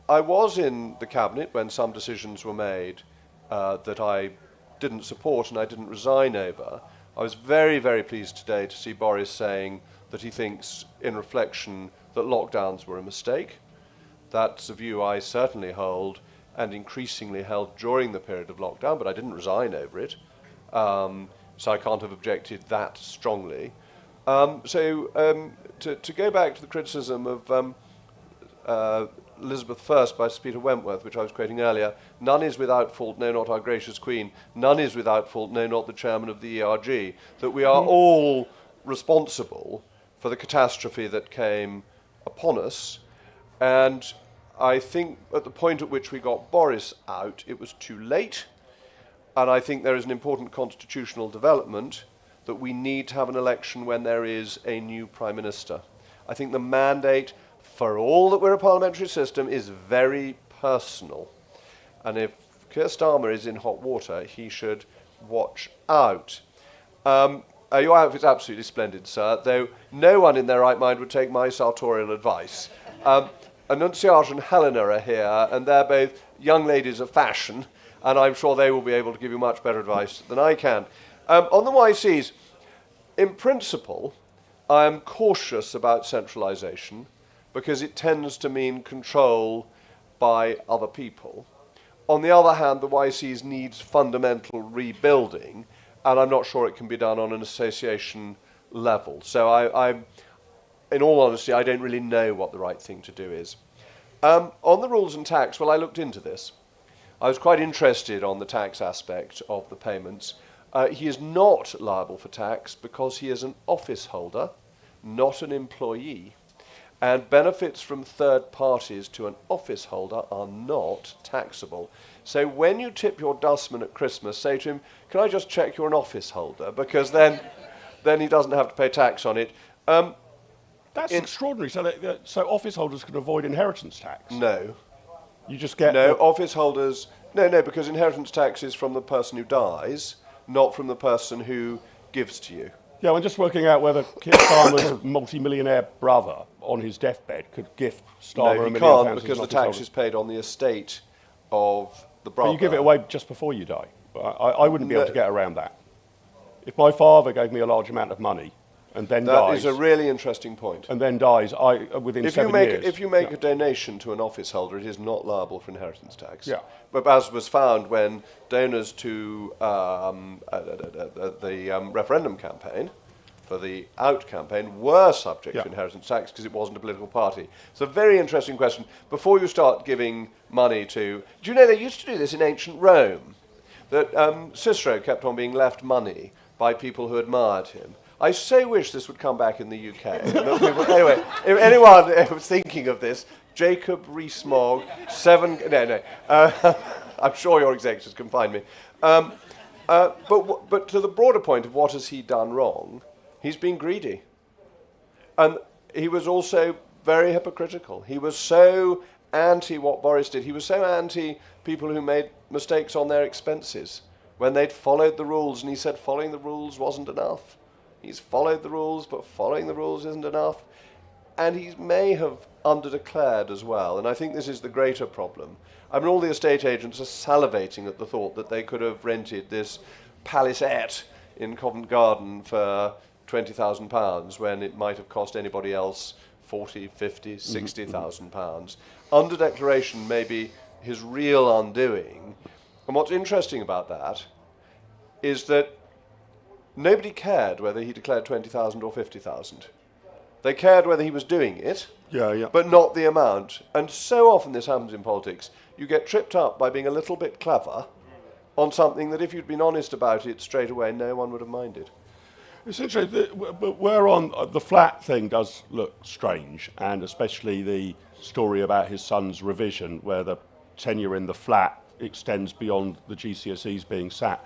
I was in the cabinet when some decisions were made that I didn't support and I didn't resign over. I was very, very pleased today to see Boris saying that he thinks, in reflection, that lockdowns were a mistake. That's a view I certainly hold and increasingly held during the period of lockdown, but I didn't resign over it. So I can't have objected that strongly. To go back to the criticism of Elizabeth First by Sir Peter Wentworth, which I was quoting earlier, none is without fault, no, not our gracious Queen. None is without fault, no, not the chairman of the ERG. That we are all responsible for the catastrophe that came upon us. And I think at the point at which we got Boris out, it was too late. And I think there is an important constitutional development that we need to have an election when there is a new Prime Minister. I think the mandate, for all that we're a parliamentary system, is very personal. And if Keir Starmer is in hot water, he should watch out. Your outfit's absolutely splendid, sir, though no one in their right mind would take my sartorial advice. Annunciata and Helena are here, and they're both young ladies of fashion, and I'm sure they will be able to give you much better advice than I can. On the YCs, in principle, I am cautious about centralisation because it tends to mean control by other people. On the other hand, the YCs needs fundamental rebuilding, and I'm not sure it can be done on an association level. So I'm, in all honesty, I don't really know what the right thing to do is. On the rules and tax, well, I looked into this. I was quite interested on the tax aspect of the payments. He is not liable for tax because he is an office holder, not an employee. And benefits from third parties to an office holder are not taxable. So when you tip your dustman at Christmas, say to him, can I just check you're an office holder? Because then he doesn't have to pay tax on it. That's extraordinary. So office holders can avoid inheritance tax? No. You just get... No, office holders... No, because inheritance tax is from the person who dies, not from the person who gives to you. Yeah, I'm just working out whether Keir Starmer's multi-millionaire brother on his deathbed could gift Starmer No, £1 he million. can't, because the tax is paid on the estate of the But brother. you give it away just before you die. I wouldn't be able to get around that. If my father gave me a large amount of money and then That dies, is a really interesting point. and then dies, within 7 years. If you make a donation to an office holder, it is not liable for inheritance tax. Yeah. But as was found when donors to the referendum campaign, for the Out campaign, were subject to inheritance tax because it wasn't a political party. It's a very interesting question. Before you start giving money to... Do you know they used to do this in ancient Rome? That Cicero kept on being left money by people who admired him. I so wish this would come back in the UK. Anyway, if anyone was thinking of this, Jacob Rees-Mogg, I'm sure your executors can find me. But to the broader point of what has he done wrong, he's been greedy. And he was also very hypocritical. He was so anti what Boris did. He was so anti people who made mistakes on their expenses when they'd followed the rules, and he said following the rules wasn't enough. He's followed the rules, but following the rules isn't enough. And he may have underdeclared as well, and I think this is the greater problem. I mean, all the estate agents are salivating at the thought that they could have rented this palisade in Covent Garden for £20,000 when it might have cost anybody else 40, 50, 60,000 pounds. Underdeclaration may be his real undoing. And what's interesting about that is that nobody cared whether he declared 20,000 or 50,000. They cared whether he was doing it, but not the amount. And so often this happens in politics. You get tripped up by being a little bit clever on something that if you'd been honest about it straight away, no one would have minded. It's interesting, but where on the flat thing does look strange, and especially the story about his son's revision, where the tenure in the flat extends beyond the GCSEs being sat.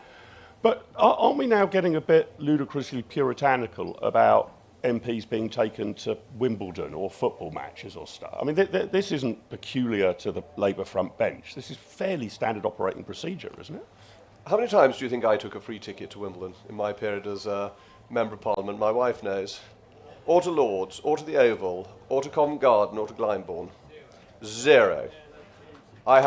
But aren't we now getting a bit ludicrously puritanical about MPs being taken to Wimbledon or football matches or stuff? I mean, this isn't peculiar to the Labour front bench. This is fairly standard operating procedure, isn't it? How many times do you think I took a free ticket to Wimbledon in my period as a Member of Parliament? My wife knows. Or to Lords, or to the Oval, or to Covent Garden, or to Glyndebourne. Zero. I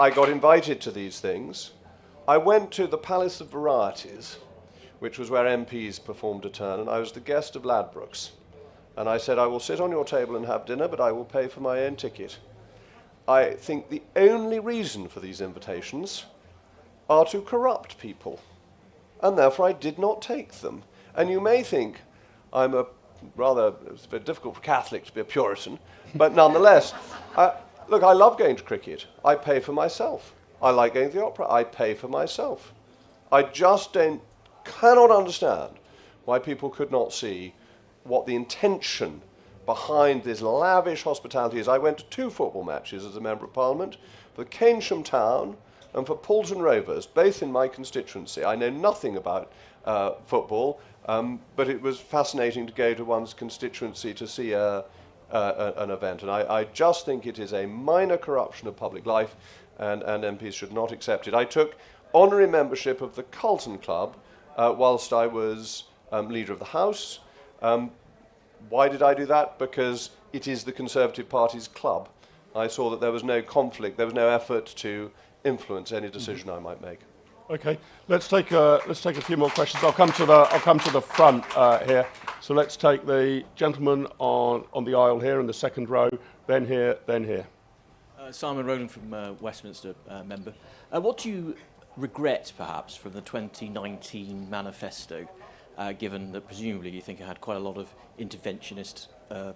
got invited to these things. I went to the Palace of Varieties, which was where MPs performed a turn, and I was the guest of Ladbrokes. And I said, I will sit on your table and have dinner, but I will pay for my own ticket. I think the only reason for these invitations are to corrupt people, and therefore I did not take them. And you may think I'm it's very difficult for a Catholic to be a Puritan, but nonetheless, look, I love going to cricket. I pay for myself. I like going to the opera. I pay for myself. I just cannot understand why people could not see what the intention behind this lavish hospitality is. I went to 2 football matches as a Member of Parliament, for Keynsham Town and for Poulton Rovers, both in my constituency. I know nothing about football, but it was fascinating to go to one's constituency to see an event. And I just think it is a minor corruption of public life, and MPs should not accept it. I took honorary membership of the Carlton Club whilst I was Leader of the House. Why did I do that? Because it is the Conservative Party's club. I saw that there was no conflict, there was no effort to influence any decision I might make. Okay, let's take a few more questions. I'll come to the front here. So let's take the gentleman on the aisle here in the second row, then here, then here. Simon Rowland from Westminster member. What do you regret, perhaps, from the 2019 manifesto, given that presumably you think it had quite a lot of interventionist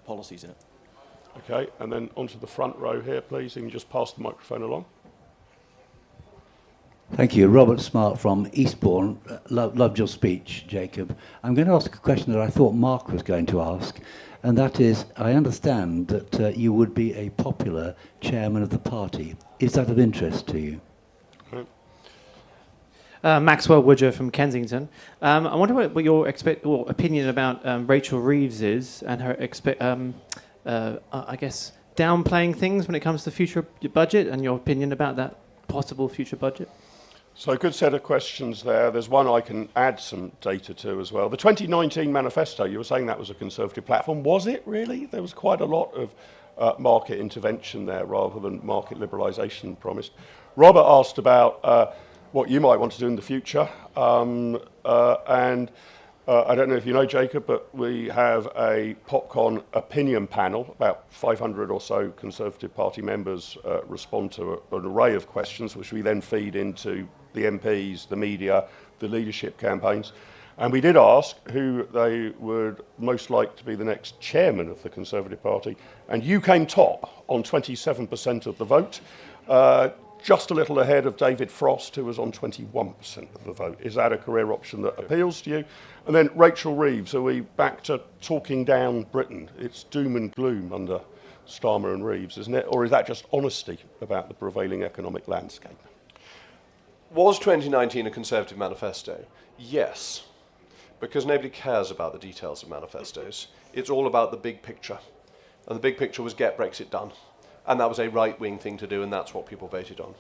policies in it? Okay, and then onto the front row here, please. You can just pass the microphone along. Thank you. Robert Smart from Eastbourne. Loved your speech, Jacob. I'm going to ask a question that I thought Mark was going to ask, and that is, I understand that you would be a popular chairman of the party. Is that of interest to you? Maxwell Woodger from Kensington. I wonder what your opinion about Rachel Reeves is, and her I guess downplaying things when it comes to the future budget, and your opinion about that possible future budget. So a good set of questions there. There's one I can add some data to as well. The 2019 manifesto, you were saying that was a Conservative platform. Was it really? There was quite a lot of market intervention there rather than market liberalisation promised. Robert asked about what you might want to do in the future, and I don't know if you know, Jacob, but we have a PopCon opinion panel. About 500 or so Conservative Party members respond to an array of questions, which we then feed into the MPs, the media, the leadership campaigns. And we did ask who they would most like to be the next chairman of the Conservative Party. And you came top on 27% of the vote, just a little ahead of David Frost, who was on 21% of the vote. Is that a career option that appeals to you? And then Rachel Reeves, are we back to talking down Britain? It's doom and gloom under Starmer and Reeves, isn't it? Or is that just honesty about the prevailing economic landscape? Was 2019 a Conservative manifesto? Yes, because nobody cares about the details of manifestos. It's all about the big picture. And the big picture was get Brexit done. And that was a right-wing thing to do, and that's what people voted on.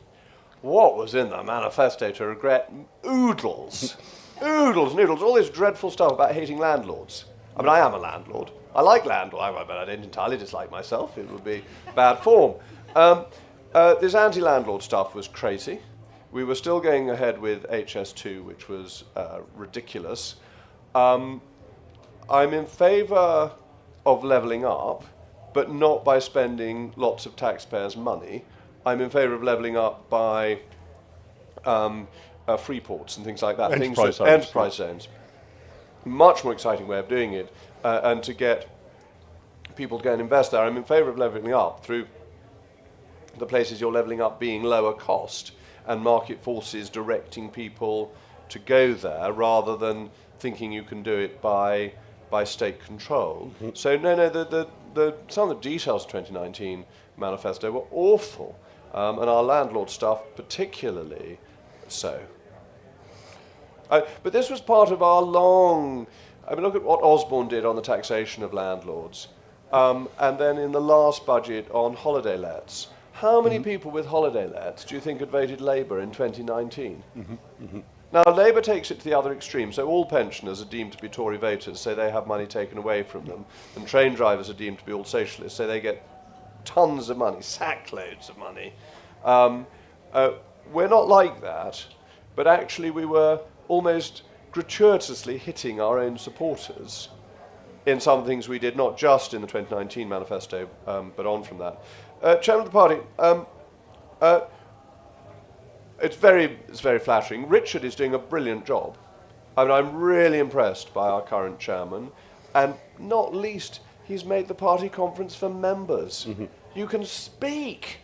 What was in the manifesto to regret? Oodles. Oodles, noodles, all this dreadful stuff about hating landlords. I mean, I am a landlord. I like landlord, but I don't entirely dislike myself. It would be bad form. This anti-landlord stuff was crazy. We were still going ahead with HS2, which was ridiculous. I'm in favour of levelling up, but not by spending lots of taxpayers' money. I'm in favour of levelling up by free ports and things like that. Enterprise zones. Much more exciting way of doing it, and to get people to go and invest there. I'm in favour of levelling up through the places you're levelling up being lower cost and market forces directing people to go there rather than thinking you can do it by state control. Mm-hmm. So some of the details of 2019 manifesto were awful, and our landlord stuff particularly so. But this was part of our long... I mean, look at what Osborne did on the taxation of landlords, and then in the last budget on holiday lets. How many people with holiday lets do you think had voted Labour in 2019? Mm-hmm. Mm-hmm. Now, Labour takes it to the other extreme, so all pensioners are deemed to be Tory voters, so they have money taken away from them, and train drivers are deemed to be all socialists, so they get tons of money, sackloads of money. We're not like that, but actually we were almost gratuitously hitting our own supporters in some things we did, not just in the 2019 manifesto, but on from that. Chairman of the party, it's very flattering. Richard is doing a brilliant job. I mean, I'm really impressed by our current chairman, and not least, he's made the party conference for members. Mm-hmm. You can speak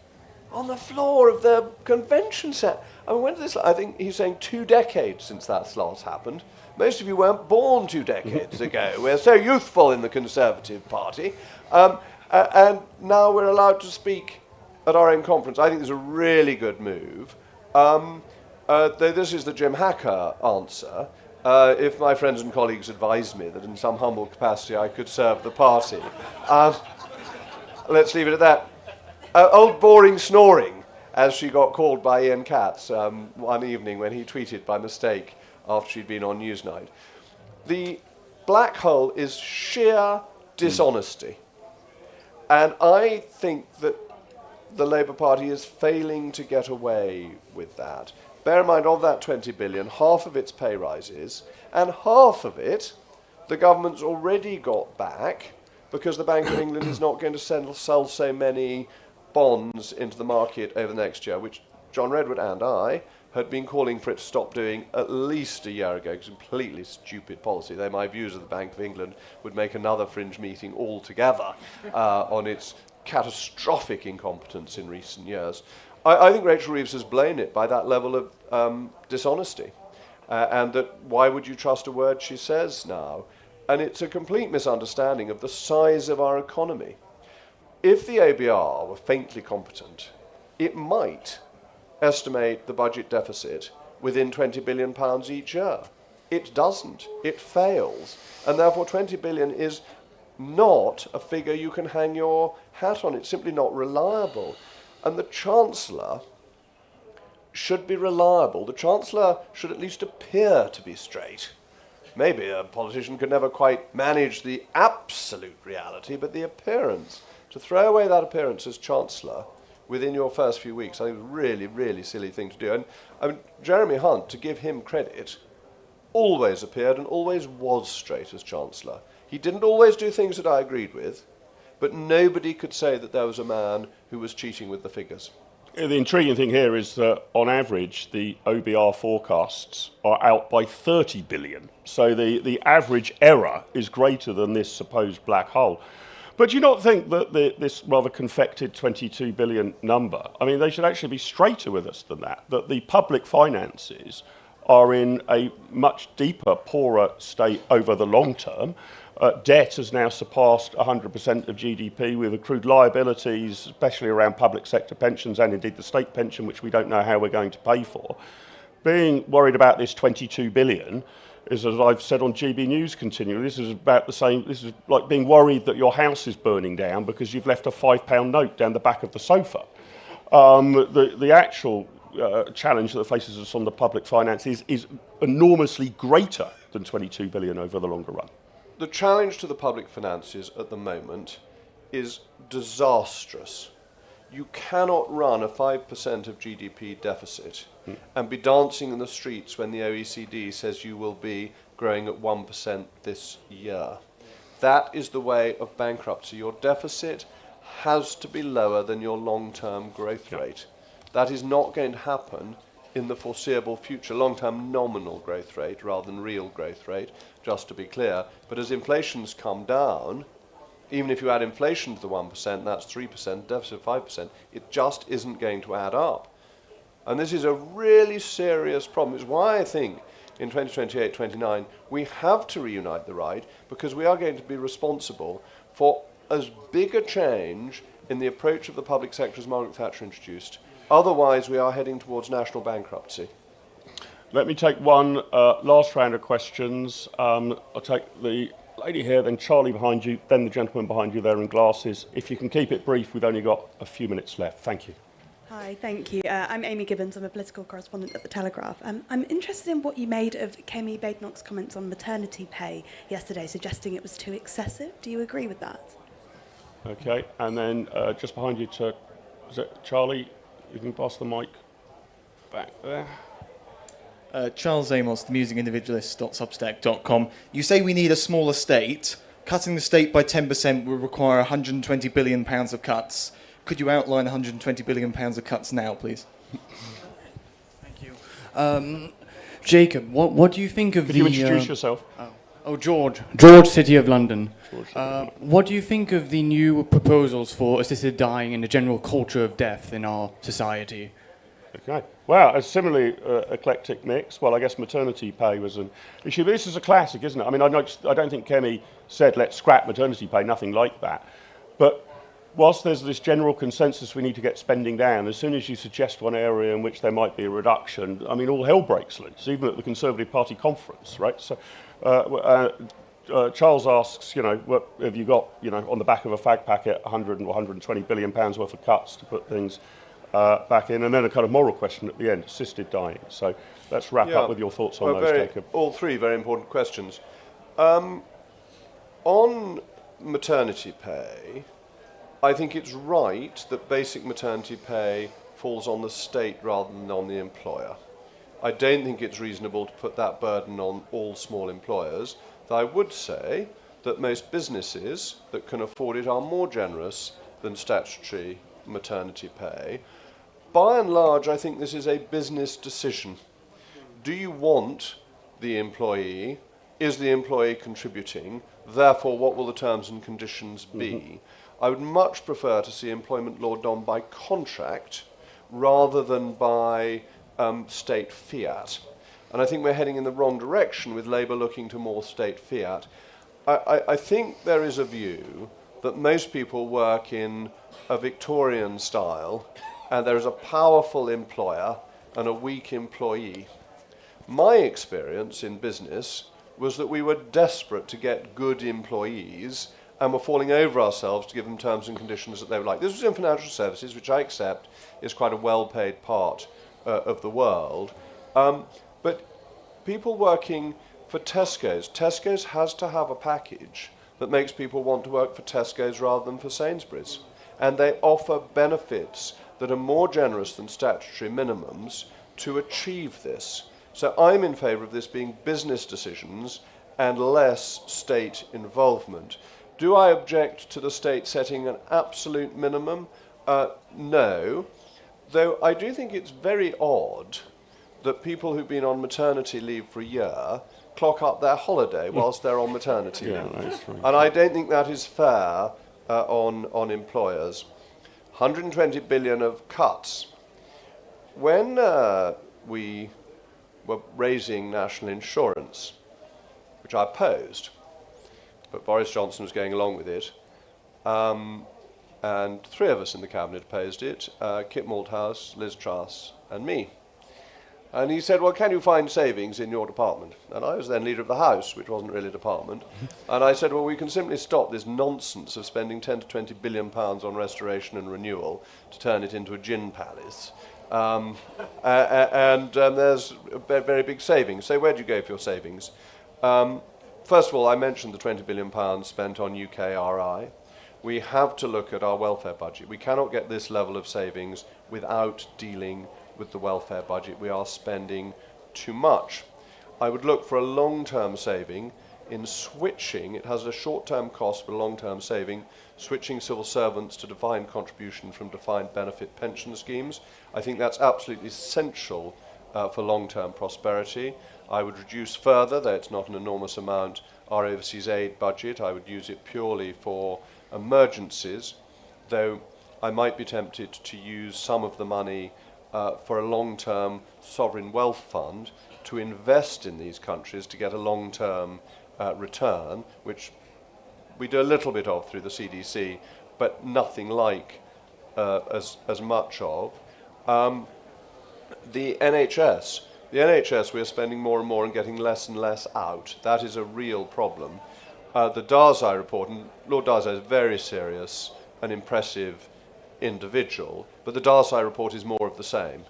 on the floor of the convention set. I mean, when did this? I think he's saying 2 decades since that's last happened. Most of you weren't born 2 decades ago. We're so youthful in the Conservative Party, and now we're allowed to speak at our own conference. I think this is a really good move. Though this is the Jim Hacker answer, if my friends and colleagues advise me that in some humble capacity I could serve the party. Let's leave it at that. Old boring snoring, as she got called by Ian Katz one evening when he tweeted by mistake after she'd been on Newsnight. The black hole is sheer dishonesty. And I think that the Labour Party is failing to get away with that. Bear in mind, of that 20 billion, half of it's pay rises, and half of it the government's already got back because the Bank of England is not going to sell so many bonds into the market over the next year, which John Redwood and I had been calling for it to stop doing at least a year ago. Completely stupid policy. Though my views of the Bank of England would make another fringe meeting altogether on its catastrophic incompetence in recent years. I think Rachel Reeves has blown it by that level of dishonesty. And that why would you trust a word she says now? And it's a complete misunderstanding of the size of our economy. If the ABR were faintly competent, it might estimate the budget deficit within £20 billion each year. It doesn't. It fails. And therefore 20 billion is not a figure you can hang your hat on. It's simply not reliable. And the Chancellor should be reliable. The Chancellor should at least appear to be straight. Maybe a politician could never quite manage the absolute reality, but the appearance To throw away that appearance as Chancellor within your first few weeks, I think was a really, really silly thing to do. And I mean, Jeremy Hunt, to give him credit, always appeared and always was straight as Chancellor. He didn't always do things that I agreed with, but nobody could say that there was a man who was cheating with the figures. The intriguing thing here is that, on average, the OBR forecasts are out by 30 billion. So the average error is greater than this supposed black hole. But do you not think that this rather confected 22 billion number, I mean, they should actually be straighter with us than that the public finances are in a much deeper, poorer state over the long term. Debt has now surpassed 100% of GDP with accrued liabilities, especially around public sector pensions and indeed the state pension, which we don't know how we're going to pay for. Being worried about this 22 billion is, as I've said on GB News continually, this is about the same, this is like being worried that your house is burning down because you've left a £5 note down the back of the sofa. The actual challenge that faces us on the public finances is enormously greater than 22 billion over the longer run. The challenge to the public finances at the moment is disastrous. You cannot run a 5% of GDP deficit and be dancing in the streets when the OECD says you will be growing at 1% this year. That is the way of bankruptcy. Your deficit has to be lower than your long-term growth rate. That is not going to happen in the foreseeable future, long-term nominal growth rate rather than real growth rate, just to be clear. But as inflation's come down, even if you add inflation to the 1%, that's 3%, deficit 5%, it just isn't going to add up. And this is a really serious problem. It's why I think in 2028, 29, we have to reunite the right, because we are going to be responsible for as big a change in the approach of the public sector as Margaret Thatcher introduced. Otherwise, we are heading towards national bankruptcy. Let me take one last round of questions. I'll take the lady here, then Charlie behind you, then the gentleman behind you there in glasses. If you can keep it brief, we've only got a few minutes left. Thank you. Hi, thank you. I'm Amy Gibbons. I'm a political correspondent at The Telegraph. I'm interested in what you made of Kemi Badenoch's comments on maternity pay yesterday, suggesting it was too excessive. Do you agree with that? Okay, and then just behind you to, is it Charlie? You can pass the mic back there. Charles Amos, themusicindividualist.substack.com. You say we need a smaller state. Cutting the state by 10% will require £120 billion of cuts. Could you outline £120 billion of cuts now, please? Thank you. Jacob, what do you think of Could you introduce yourself? George, City of London. What do you think of the new proposals for assisted dying and the general culture of death in our society? Okay. Well, a similarly eclectic mix. Well, I guess maternity pay was an issue, but this is a classic, isn't it? I mean, I don't think Kemi said let's scrap maternity pay, nothing like that. But whilst there's this general consensus we need to get spending down, as soon as you suggest one area in which there might be a reduction, I mean, all hell breaks loose, even at the Conservative Party conference, right? So Charles asks, what have you got, on the back of a fag packet, 100 or 120 billion pounds worth of cuts to put things back in, and then a kind of moral question at the end, assisted dying. So let's wrap up with your thoughts on those, Jacob. All three very important questions. On maternity pay, I think it's right that basic maternity pay falls on the state rather than on the employer. I don't think it's reasonable to put that burden on all small employers. Though I would say that most businesses that can afford it are more generous than statutory maternity pay. By and large, I think this is a business decision. Do you want the employee? Is the employee contributing? Therefore, what will the terms and conditions be? I would much prefer to see employment law done by contract rather than by state fiat. And I think we're heading in the wrong direction with Labour looking to more state fiat. I think there is a view that most people work in a Victorian style and there is a powerful employer and a weak employee. My experience in business was that we were desperate to get good employees and were falling over ourselves to give them terms and conditions that they would like. This was in financial services, which I accept is quite a well-paid part of the world. But people working for Tesco's has to have a package that makes people want to work for Tesco's rather than for Sainsbury's. And they offer benefits that are more generous than statutory minimums to achieve this. So I'm in favour of this being business decisions and less state involvement. Do I object to the state setting an absolute minimum? No. Though I do think it's very odd that people who've been on maternity leave for a year clock up their holiday whilst they're on maternity leave. That's right. And I don't think that is fair on employers. 120 billion of cuts. When we were raising national insurance, which I opposed, but Boris Johnson was going along with it, and three of us in the cabinet opposed it, Kit Malthouse, Liz Truss, and me. And he said, well, can you find savings in your department? And I was then leader of the House, which wasn't really a department. And I said, well, we can simply stop this nonsense of spending 10 to 20 billion pounds on restoration and renewal to turn it into a gin palace. There's a very big savings. So where do you go for your savings? First of all, I mentioned the 20 billion pounds spent on UKRI. We have to look at our welfare budget. We cannot get this level of savings without dealing with the welfare budget. We are spending too much. I would look for a long-term saving in switching. It has a short-term cost but a long-term saving, switching civil servants to defined contribution from defined benefit pension schemes. I think that's absolutely essential for long-term prosperity. I would reduce further, though it's not an enormous amount, our overseas aid budget. I would use it purely for emergencies, though I might be tempted to use some of the money for a long-term sovereign wealth fund to invest in these countries to get a long-term return, which we do a little bit of through the CDC, but nothing like as much of. The NHS. The NHS, we are spending more and more and getting less and less out. That is a real problem. The Darzai report, and Lord Darzai is a very serious and impressive individual, but the Darzai report is more of the same.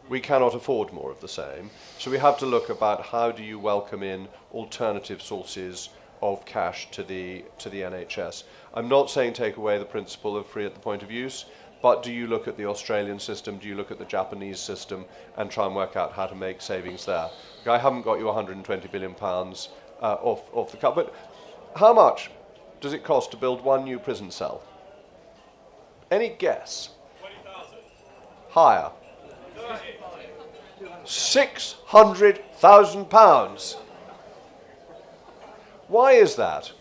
We cannot afford more of the same. So we have to look about how do you welcome in alternative sources of cash to the NHS. I'm not saying take away the principle of free at the point of use, but do you look at the Australian system, do you look at the Japanese system and try and work out how to make savings there? I haven't got you 120 billion pounds off the cup, but how much does it cost to build one new prison cell? Any guess? 20,000. Higher. 600,000 pounds. Why is that?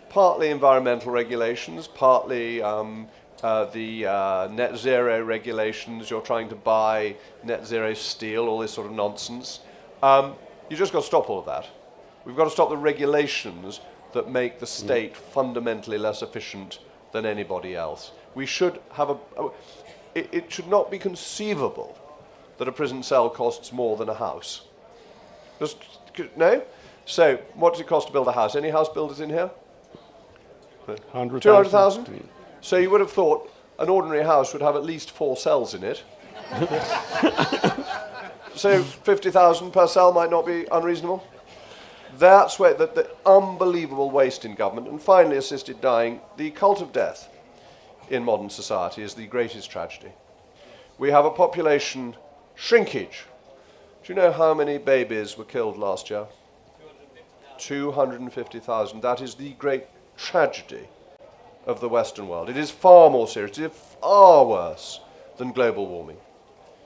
Partly environmental regulations, partly the net zero regulations. You're trying to buy net zero steel, all this sort of nonsense. You just got to stop all of that. We've got to stop the regulations that make the state fundamentally less efficient than anybody else. We should have it should not be conceivable that a prison cell costs more than a house. No? So, what does it cost to build a house? Any house builders in here? 200,000? So you would have thought an ordinary house would have at least 4 cells in it. So 50,000 per cell might not be unreasonable. That's where the unbelievable waste in government. And finally, assisted dying. The cult of death in modern society is the greatest tragedy. We have a population shrinkage. Do you know how many babies were killed last year? 250,000. That is the great tragedy of the Western world. It is far more serious. It is far worse than global warming.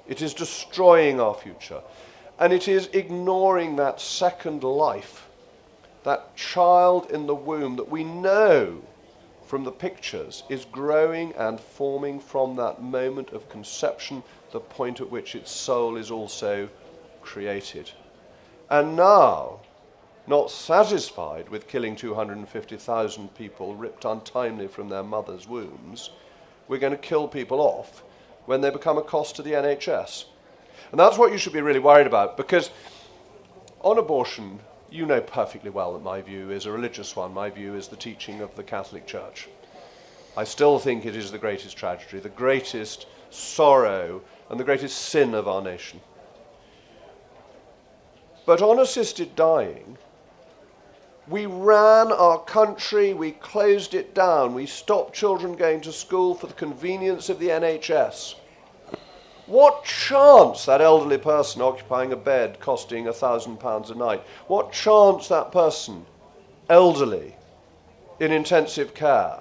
It is destroying our future. And it is ignoring that second life, that child in the womb that we know from the pictures is growing and forming from that moment of conception, the point at which its soul is also created. And now, not satisfied with killing 250,000 people ripped untimely from their mothers' wombs, we're going to kill people off when they become a cost to the NHS. And that's what you should be really worried about, because on abortion, you know perfectly well that my view is a religious one. My view is the teaching of the Catholic Church. I still think it is the greatest tragedy, the greatest sorrow, and the greatest sin of our nation. But on assisted dying, We ran our country, we closed it down, we stopped children going to school for the convenience of the NHS. What chance that elderly person occupying a bed costing £1,000 a night, what chance that person, elderly, in intensive care,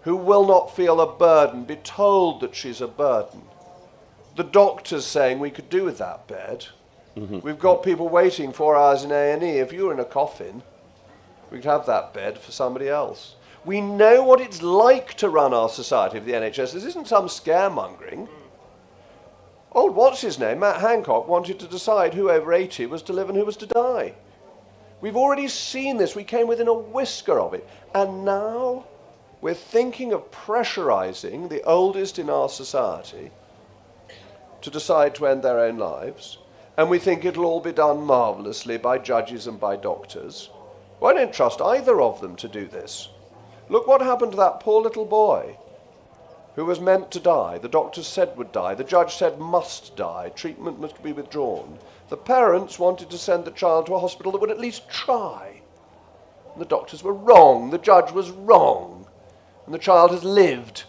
who will not feel a burden, be told that she's a burden. The doctor's saying we could do with that bed. We've got people waiting 4 hours in A&E. If you're in a coffin, we could have that bed for somebody else. We know what it's like to run our society of the NHS. This isn't some scaremongering. Old what's-his-name, Matt Hancock, wanted to decide who over 80 was to live and who was to die. We've already seen this. We came within a whisker of it. And now we're thinking of pressurising the oldest in our society to decide to end their own lives. And we think it'll all be done marvellously by judges and by doctors. Well, I don't trust either of them to do this. Look what happened to that poor little boy who was meant to die. The doctors said would die. The judge said must die. Treatment must be withdrawn. The parents wanted to send the child to a hospital that would at least try. And the doctors were wrong. The judge was wrong. And the child has lived.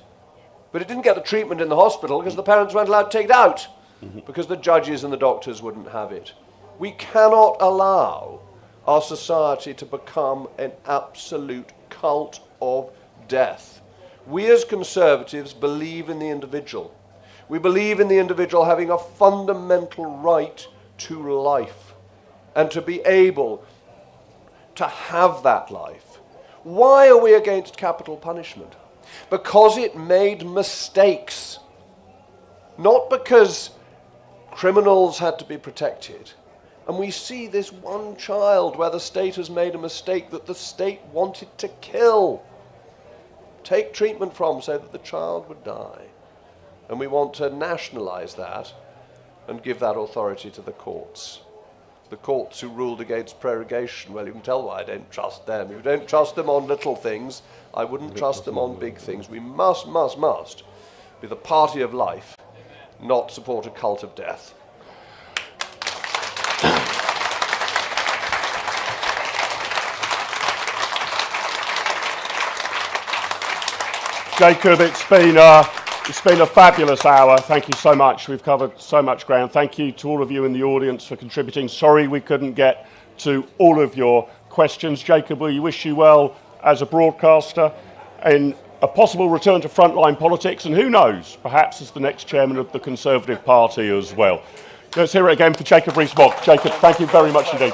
But it didn't get the treatment in the hospital because the parents weren't allowed to take it out. Because the judges and the doctors wouldn't have it. We cannot allow our society to become an absolute cult of death. We as Conservatives believe in the individual. We believe in the individual having a fundamental right to life and to be able to have that life. Why are we against capital punishment? Because it made mistakes. Not because criminals had to be protected. And we see this one child where the state has made a mistake that the state wanted to kill, take treatment from so that the child would die. And we want to nationalise that and give that authority to the courts. The courts who ruled against prorogation, well, you can tell why I don't trust them. If you don't trust them on little things, I wouldn't trust them on big things. We must be the party of life, not support a cult of death. Jacob, it's been a fabulous hour. Thank you so much. We've covered so much ground. Thank you to all of you in the audience for contributing. Sorry we couldn't get to all of your questions. Jacob, we wish you well as a broadcaster in a possible return to frontline politics, and who knows, perhaps as the next chairman of the Conservative Party as well. Let's hear it again for Jacob Rees-Mogg. Jacob, thank you very much indeed.